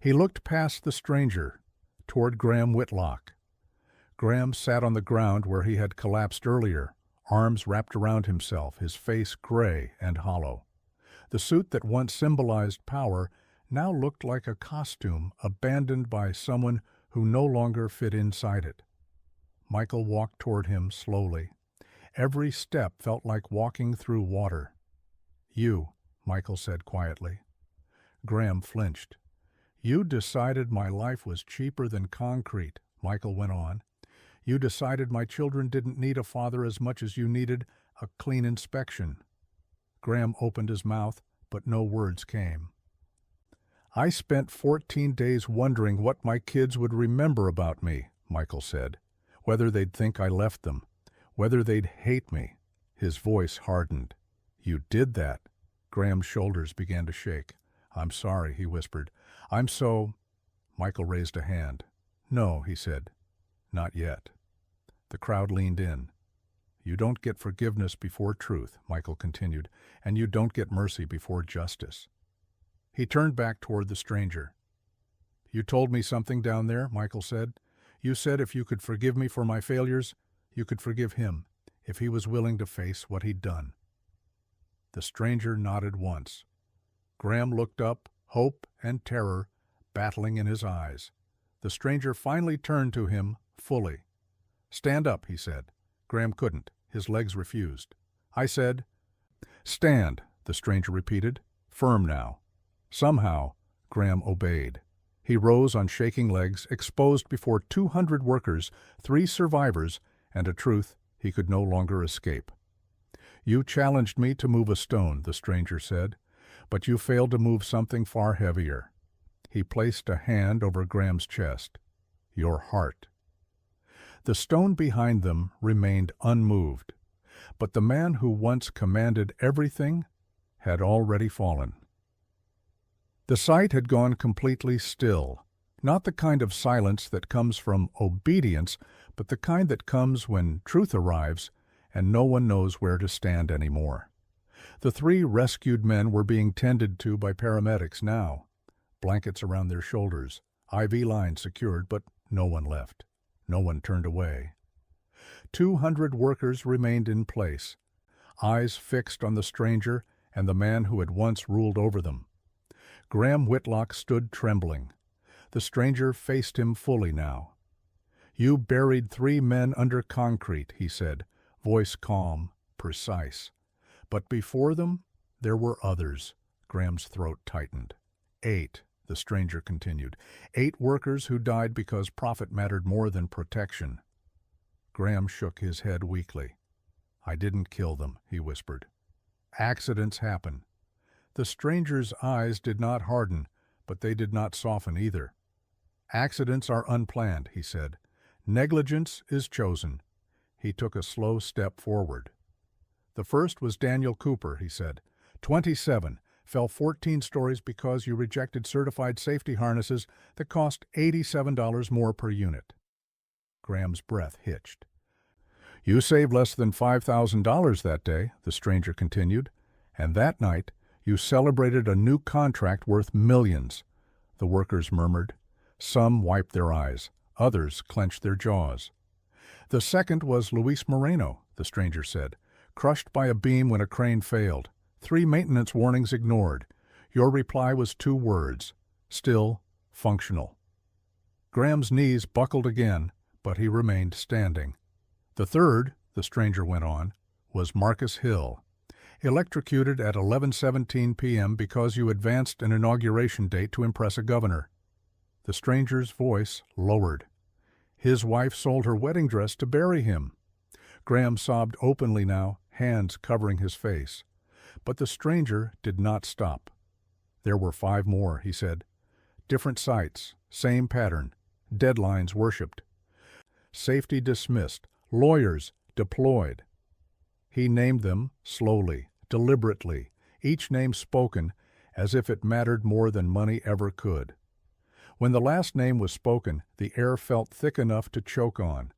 He looked past the stranger, toward Graham Whitlock. Graham sat on the ground where he had collapsed earlier, arms wrapped around himself, his face gray and hollow. The suit that once symbolized power now looked like a costume abandoned by someone who no longer fit inside it. Michael walked toward him slowly. Every step felt like walking through water. "You," Michael said quietly. Graham flinched. "You decided my life was cheaper than concrete," Michael went on. "You decided my children didn't need a father as much as you needed a clean inspection." Graham opened his mouth, but no words came. "I spent 14 days wondering what my kids would remember about me," Michael said. "Whether they'd think I left them, whether they'd hate me." His voice hardened. "You did that." Graham's shoulders began to shake. "I'm sorry," he whispered. "I'm so—" Michael raised a hand. "No," he said. "Not yet." The crowd leaned in. "You don't get forgiveness before truth," Michael continued, "and you don't get mercy before justice." He turned back toward the stranger. "You told me something down there," Michael said. "You said if you could forgive me for my failures, you could forgive him, if he was willing to face what he'd done." The stranger nodded once. Graham looked up, hope and terror battling in his eyes. The stranger finally turned to him fully. "Stand up," he said. Graham couldn't. His legs refused. "I said—" "Stand," the stranger repeated, firm now. Somehow, Graham obeyed. He rose on shaking legs, exposed before 200 workers, 3 survivors, and a truth he could no longer escape. "You challenged me to move a stone," the stranger said, "but you failed to move something far heavier." He placed a hand over Graham's chest. "Your heart." The stone behind them remained unmoved, but the man who once commanded everything had already fallen. The site had gone completely still, not the kind of silence that comes from obedience, but the kind that comes when truth arrives and no one knows where to stand anymore. The 3 rescued men were being tended to by paramedics now, blankets around their shoulders, IV lines secured, but no one left. No one turned away. 200 workers remained in place, eyes fixed on the stranger and the man who had once ruled over them. Graham Whitlock stood trembling. The stranger faced him fully now. "You buried 3 men under concrete," he said, voice calm, precise. "But before them, there were others." Graham's throat tightened. 8, the stranger continued. 8 workers who died because profit mattered more than protection. Graham shook his head weakly. "I didn't kill them," he whispered. "Accidents happen." The stranger's eyes did not harden, but they did not soften either. "Accidents are unplanned," he said. "Negligence is chosen." He took a slow step forward. "The first was Daniel Cooper," he said. 27, fell 14 stories because you rejected certified safety harnesses that cost $87 more per unit." Graham's breath hitched. "You saved less than $5,000 that day," the stranger continued, "and that night you celebrated a new contract worth millions." The workers murmured. Some wiped their eyes. Others clenched their jaws. "The second was Luis Moreno," the stranger said, "crushed by a beam when a crane failed. 3 maintenance warnings ignored. Your reply was 2 words. Still functional." Graham's knees buckled again, but he remained standing. "The third," the stranger went on, "was Marcus Hill, electrocuted at 11:17 p.m. because you advanced an inauguration date to impress a governor." The stranger's voice lowered. "His wife sold her wedding dress to bury him." Graham sobbed openly now, hands covering his face. But the stranger did not stop. "There were 5 more," he said. "Different sites, same pattern, deadlines worshipped. Safety dismissed, lawyers deployed." He named them slowly, deliberately, each name spoken as if it mattered more than money ever could. When the last name was spoken, the air felt thick enough to choke on.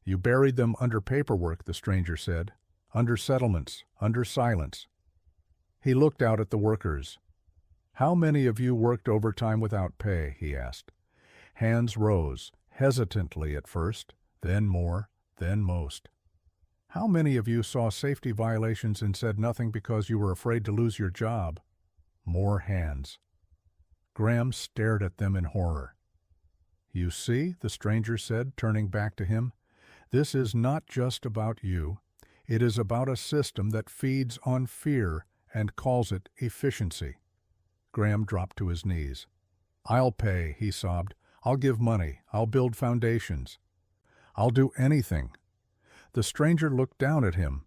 "You buried them under paperwork," the stranger said, "under settlements, under silence." He looked out at the workers. "How many of you worked overtime without pay?" he asked. Hands rose, hesitantly at first, then more, then most. "How many of you saw safety violations and said nothing because you were afraid to lose your job?" More hands. Graham stared at them in horror. "You see," the stranger said, turning back to him, "this is not just about you. It is about a system that feeds on fear and calls it efficiency." Graham dropped to his knees. "I'll pay," he sobbed. "I'll give money. I'll build foundations. I'll do anything." The stranger looked down at him.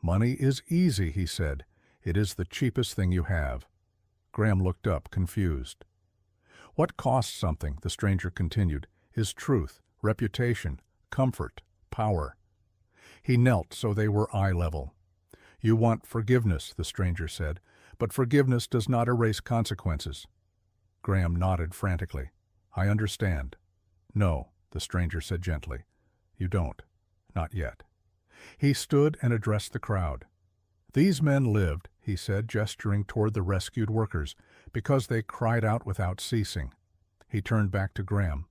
"Money is easy," he said. "It is the cheapest thing you have." Graham looked up, confused. "What costs something," the stranger continued, "is truth, reputation, comfort, power." He knelt so they were eye level. "You want forgiveness," the stranger said, "but forgiveness does not erase consequences." Graham nodded frantically. "I understand." "No," the stranger said gently. "You don't. Not yet." He stood and addressed the crowd. "These men lived," he said, gesturing toward the rescued workers, "because they cried out without ceasing." He turned back to Graham.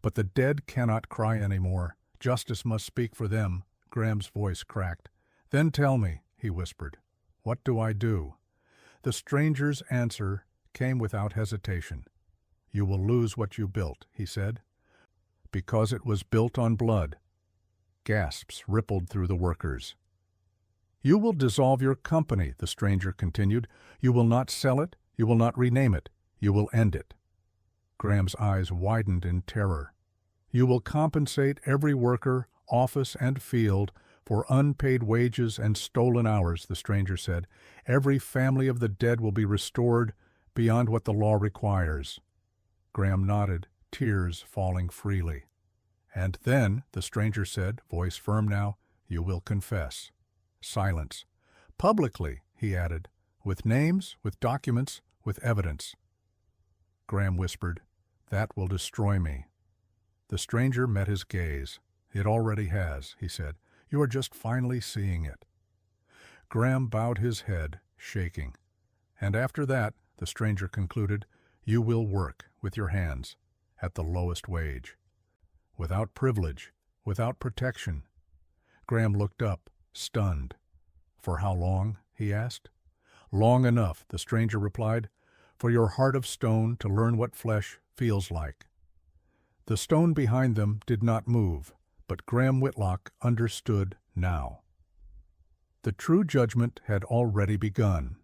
"But the dead cannot cry anymore. Justice must speak for them." Graham's voice cracked. "Then tell me," he whispered, "what do I do?" The stranger's answer came without hesitation. "You will lose what you built," he said, "because it was built on blood." Gasps rippled through the workers. "You will dissolve your company," the stranger continued. "You will not sell it. You will not rename it. You will end it." Graham's eyes widened in terror. "You will compensate every worker, office and field, for unpaid wages and stolen hours," the stranger said. "Every family of the dead will be restored beyond what the law requires." Graham nodded, tears falling freely. "And then," the stranger said, voice firm now, "you will confess." Silence. "Publicly," he added, "with names, with documents, with evidence." Graham whispered, "That will destroy me." The stranger met his gaze. "It already has," he said. "You are just finally seeing it." Graham bowed his head, shaking. "And after that," the stranger concluded, "you will work with your hands at the lowest wage. Without privilege, without protection." Graham looked up, stunned. "For how long?" he asked. "Long enough," the stranger replied, "for your heart of stone to learn what flesh feels like. The stone behind them did not move, but Graham Whitlock understood now. The true judgment had already begun.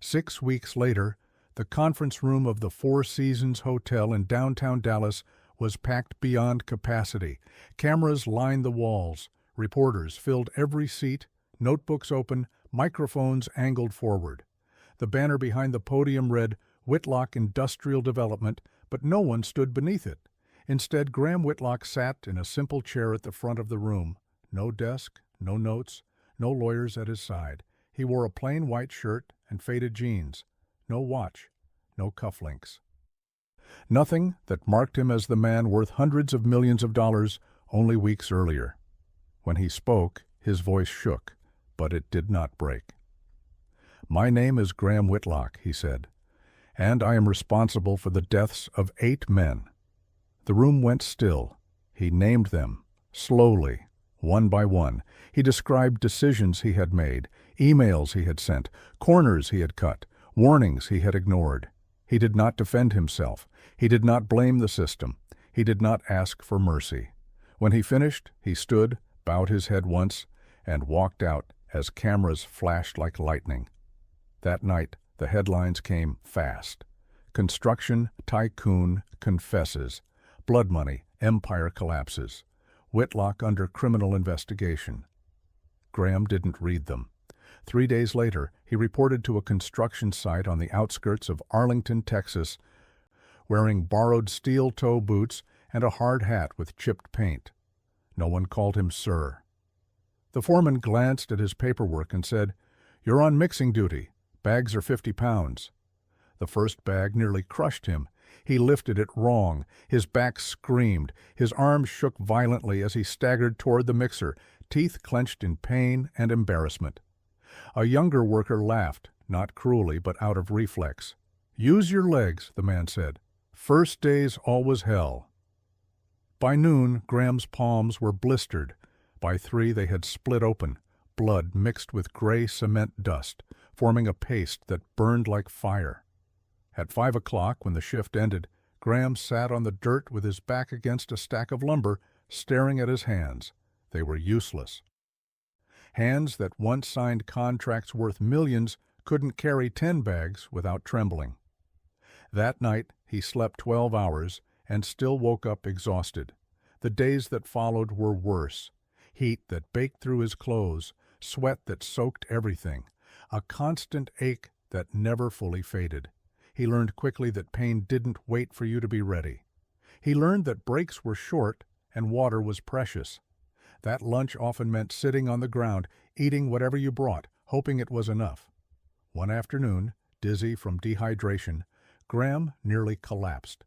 6 weeks later, the conference room of the Four Seasons Hotel in downtown Dallas was packed beyond capacity. Cameras lined the walls, reporters filled every seat, notebooks open, microphones angled forward. The banner behind the podium read, "Whitlock Industrial Development," but no one stood beneath it. Instead, Graham Whitlock sat in a simple chair at the front of the room. No desk, no notes, no lawyers at his side. He wore a plain white shirt and faded jeans. No watch, no cufflinks. Nothing that marked him as the man worth hundreds of millions of dollars only weeks earlier. When he spoke, his voice shook, but it did not break. "My name is Graham Whitlock," he said, "and I am responsible for the deaths of 8 men. The room went still. He named them, slowly, one by one. He described decisions he had made, emails he had sent, corners he had cut, warnings he had ignored. He did not defend himself. He did not blame the system. He did not ask for mercy. When he finished, he stood, bowed his head once, and walked out as cameras flashed like lightning. That night, the headlines came fast. Construction tycoon confesses. Blood money, empire collapses. Whitlock under criminal investigation. Graham didn't read them. 3 days later, he reported to a construction site on the outskirts of Arlington, Texas, wearing borrowed steel-toe boots and a hard hat with chipped paint. No one called him sir. The foreman glanced at his paperwork and said, "You're on mixing duty. Bags are 50 pounds. The first bag nearly crushed him. He lifted it wrong. His back screamed. His arms shook violently as he staggered toward the mixer, teeth clenched in pain and embarrassment. A younger worker laughed, not cruelly, but out of reflex. "Use your legs," the man said. "First day's always hell." By noon, Graham's palms were blistered. By 3, they had split open, blood mixed with gray cement dust, forming a paste that burned like fire. At 5 o'clock, when the shift ended, Graham sat on the dirt with his back against a stack of lumber, staring at his hands. They were useless. Hands that once signed contracts worth millions couldn't carry 10 bags without trembling. That night, he slept 12 hours and still woke up exhausted. The days that followed were worse. Heat that baked through his clothes, sweat that soaked everything, a constant ache that never fully faded. He learned quickly that pain didn't wait for you to be ready. He learned that breaks were short and water was precious. That lunch often meant sitting on the ground, eating whatever you brought, hoping it was enough. One afternoon, dizzy from dehydration, Graham nearly collapsed.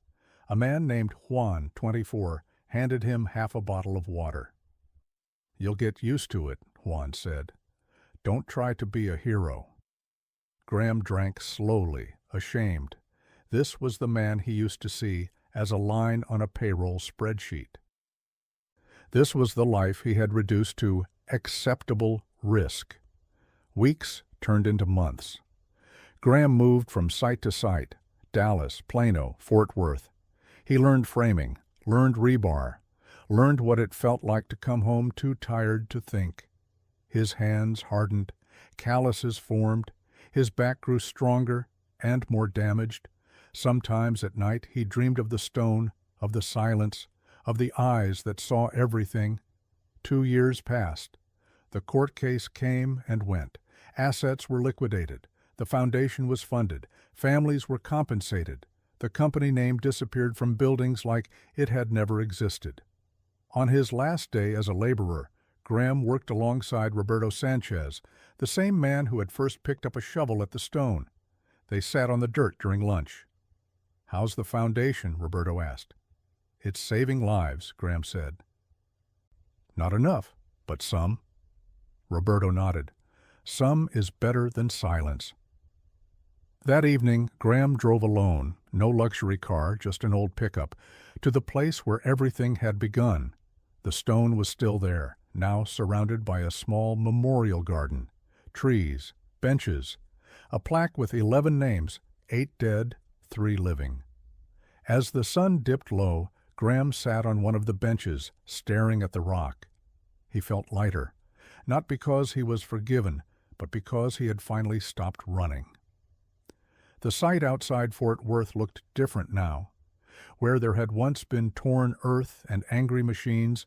A man named Juan, 24, handed him half a bottle of water. "You'll get used to it," Juan said. "Don't try to be a hero." Graham drank slowly, ashamed. This was the man he used to see as a line on a payroll spreadsheet. This was the life he had reduced to acceptable risk. Weeks turned into months. Graham moved from site to site, Dallas, Plano, Fort Worth. He learned framing, learned rebar, learned what it felt like to come home too tired to think. His hands hardened, calluses formed, his back grew stronger and more damaged. Sometimes at night he dreamed of the stone, of the silence, of the eyes that saw everything. 2 years passed. The court case came and went. Assets were liquidated. The foundation was funded. Families were compensated. The company name disappeared from buildings like it had never existed. On his last day as a laborer, Graham worked alongside Roberto Sanchez, the same man who had first picked up a shovel at the stone. They sat on the dirt during lunch. "How's the foundation?" Roberto asked. "It's saving lives," Graham said. "Not enough, but some." Roberto nodded. "Some is better than silence." That evening, Graham drove alone, no luxury car, just an old pickup, to the place where everything had begun. The stone was still there, now surrounded by a small memorial garden, trees, benches, a plaque with 11 names, 8 dead, 3 living. As the sun dipped low, Graham sat on one of the benches, staring at the rock. He felt lighter, not because he was forgiven, but because he had finally stopped running. The site outside Fort Worth looked different now. Where there had once been torn earth and angry machines,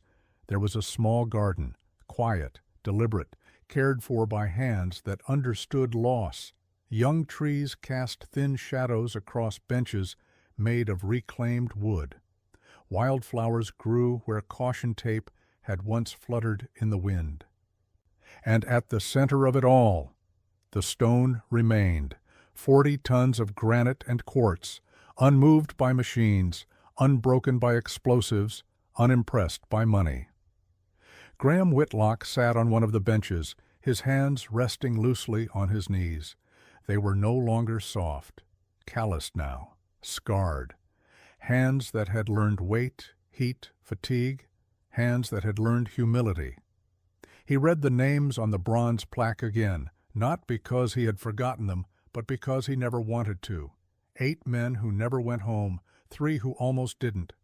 there was a small garden, quiet, deliberate, cared for by hands that understood loss. Young trees cast thin shadows across benches made of reclaimed wood. Wildflowers grew where caution tape had once fluttered in the wind. And at the center of it all, the stone remained, 40 tons of granite and quartz, unmoved by machines, unbroken by explosives, unimpressed by money. Graham Whitlock sat on one of the benches, his hands resting loosely on his knees. They were no longer soft, calloused now, scarred. Hands that had learned weight, heat, fatigue, hands that had learned humility. He read the names on the bronze plaque again, not because he had forgotten them, but because he never wanted to. 8 men who never went home, 3 who almost didn't.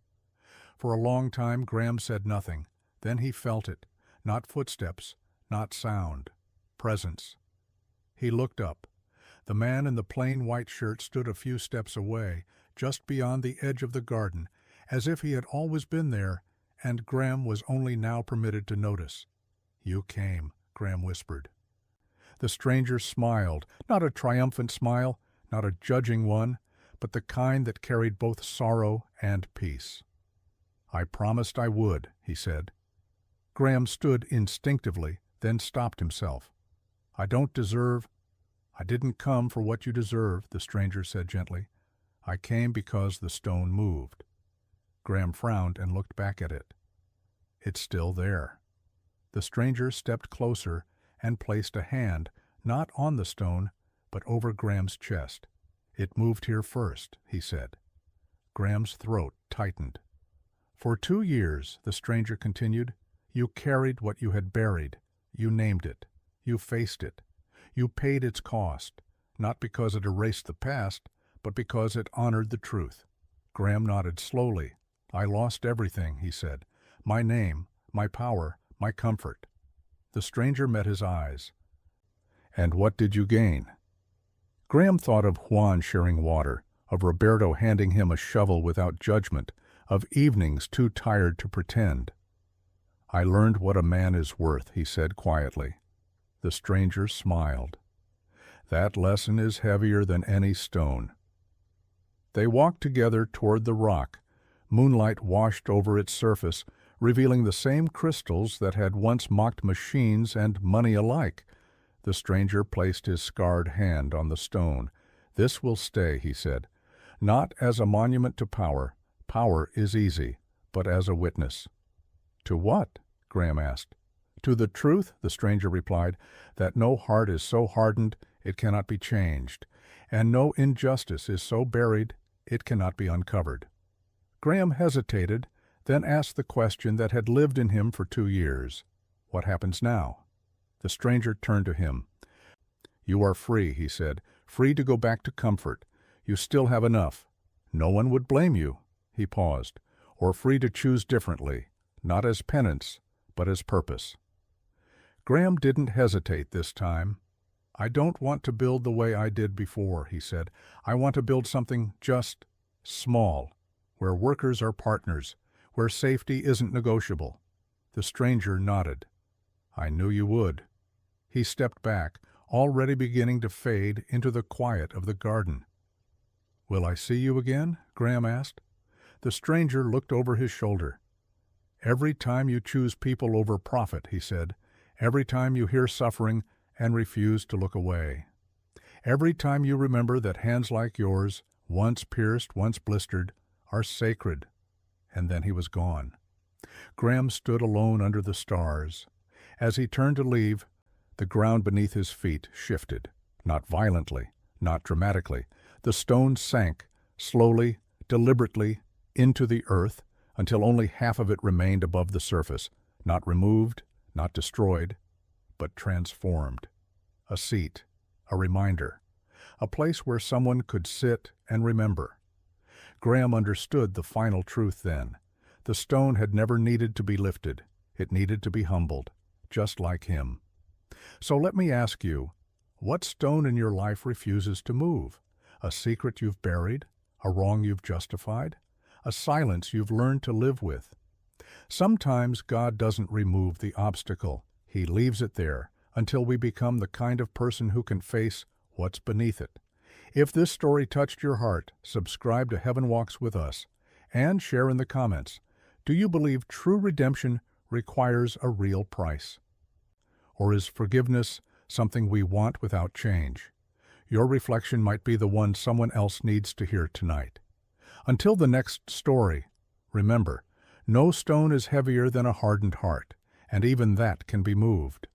For a long time Graham said nothing. Then he felt it, not footsteps, not sound, presence. He looked up. The man in the plain white shirt stood a few steps away, just beyond the edge of the garden, as if he had always been there, and Graham was only now permitted to notice. "You came," Graham whispered. The stranger smiled, not a triumphant smile, not a judging one, but the kind that carried both sorrow and peace. "I promised I would," he said. Graham stood instinctively, then stopped himself. "I didn't come for what you deserve," the stranger said gently. "I came because the stone moved." Graham frowned and looked back at it. "It's still there." The stranger stepped closer and placed a hand, not on the stone, but over Graham's chest. "It moved here first," he said. Graham's throat tightened. "For 2 years," the stranger continued, "you carried what you had buried. You named it. You faced it. You paid its cost, not because it erased the past, but because it honored the truth." Graham nodded slowly. "I lost everything," he said. "My name, my power, my comfort." The stranger met his eyes. "And what did you gain?" Graham thought of Juan sharing water, of Roberto handing him a shovel without judgment, of evenings too tired to pretend. "I learned what a man is worth," he said quietly. The stranger smiled. "That lesson is heavier than any stone." They walked together toward the rock. Moonlight washed over its surface, revealing the same crystals that had once mocked machines and money alike. The stranger placed his scarred hand on the stone. "This will stay," he said. "Not as a monument to power. Power is easy, but as a witness." "To what?" Graham asked. "To the truth," the stranger replied, "that no heart is so hardened it cannot be changed, and no injustice is so buried it cannot be uncovered." Graham hesitated, then asked the question that had lived in him for 2 years. "What happens now?" The stranger turned to him. "You are free," he said, "free to go back to comfort. You still have enough. No one would blame you." He paused. "Or free to choose differently, not as penance, but as purpose." Graham didn't hesitate this time. "I don't want to build the way I did before," he said. "I want to build something just small, where workers are partners, where safety isn't negotiable." The stranger nodded. "I knew you would." He stepped back, already beginning to fade into the quiet of the garden. "Will I see you again?" Graham asked. The stranger looked over his shoulder. "Every time you choose people over profit," he said, "every time you hear suffering and refuse to look away. Every time you remember that hands like yours, once pierced, once blistered, are sacred." And then he was gone. Graham stood alone under the stars. As he turned to leave, the ground beneath his feet shifted, not violently, not dramatically. The stone sank, slowly, deliberately, into the earth, until only half of it remained above the surface, not removed, not destroyed, but transformed. A seat, a reminder, a place where someone could sit and remember. Graham understood the final truth then. The stone had never needed to be lifted. It needed to be humbled, just like him. So let me ask you, what stone in your life refuses to move? A secret you've buried? A wrong you've justified? A silence you've learned to live with? Sometimes God doesn't remove the obstacle. He leaves it there until we become the kind of person who can face what's beneath it. If this story touched your heart, subscribe to Heaven Walks with Us and share in the comments. Do you believe true redemption requires a real price? Or is forgiveness something we want without change? Your reflection might be the one someone else needs to hear tonight. Until the next story, remember, no stone is heavier than a hardened heart, and even that can be moved.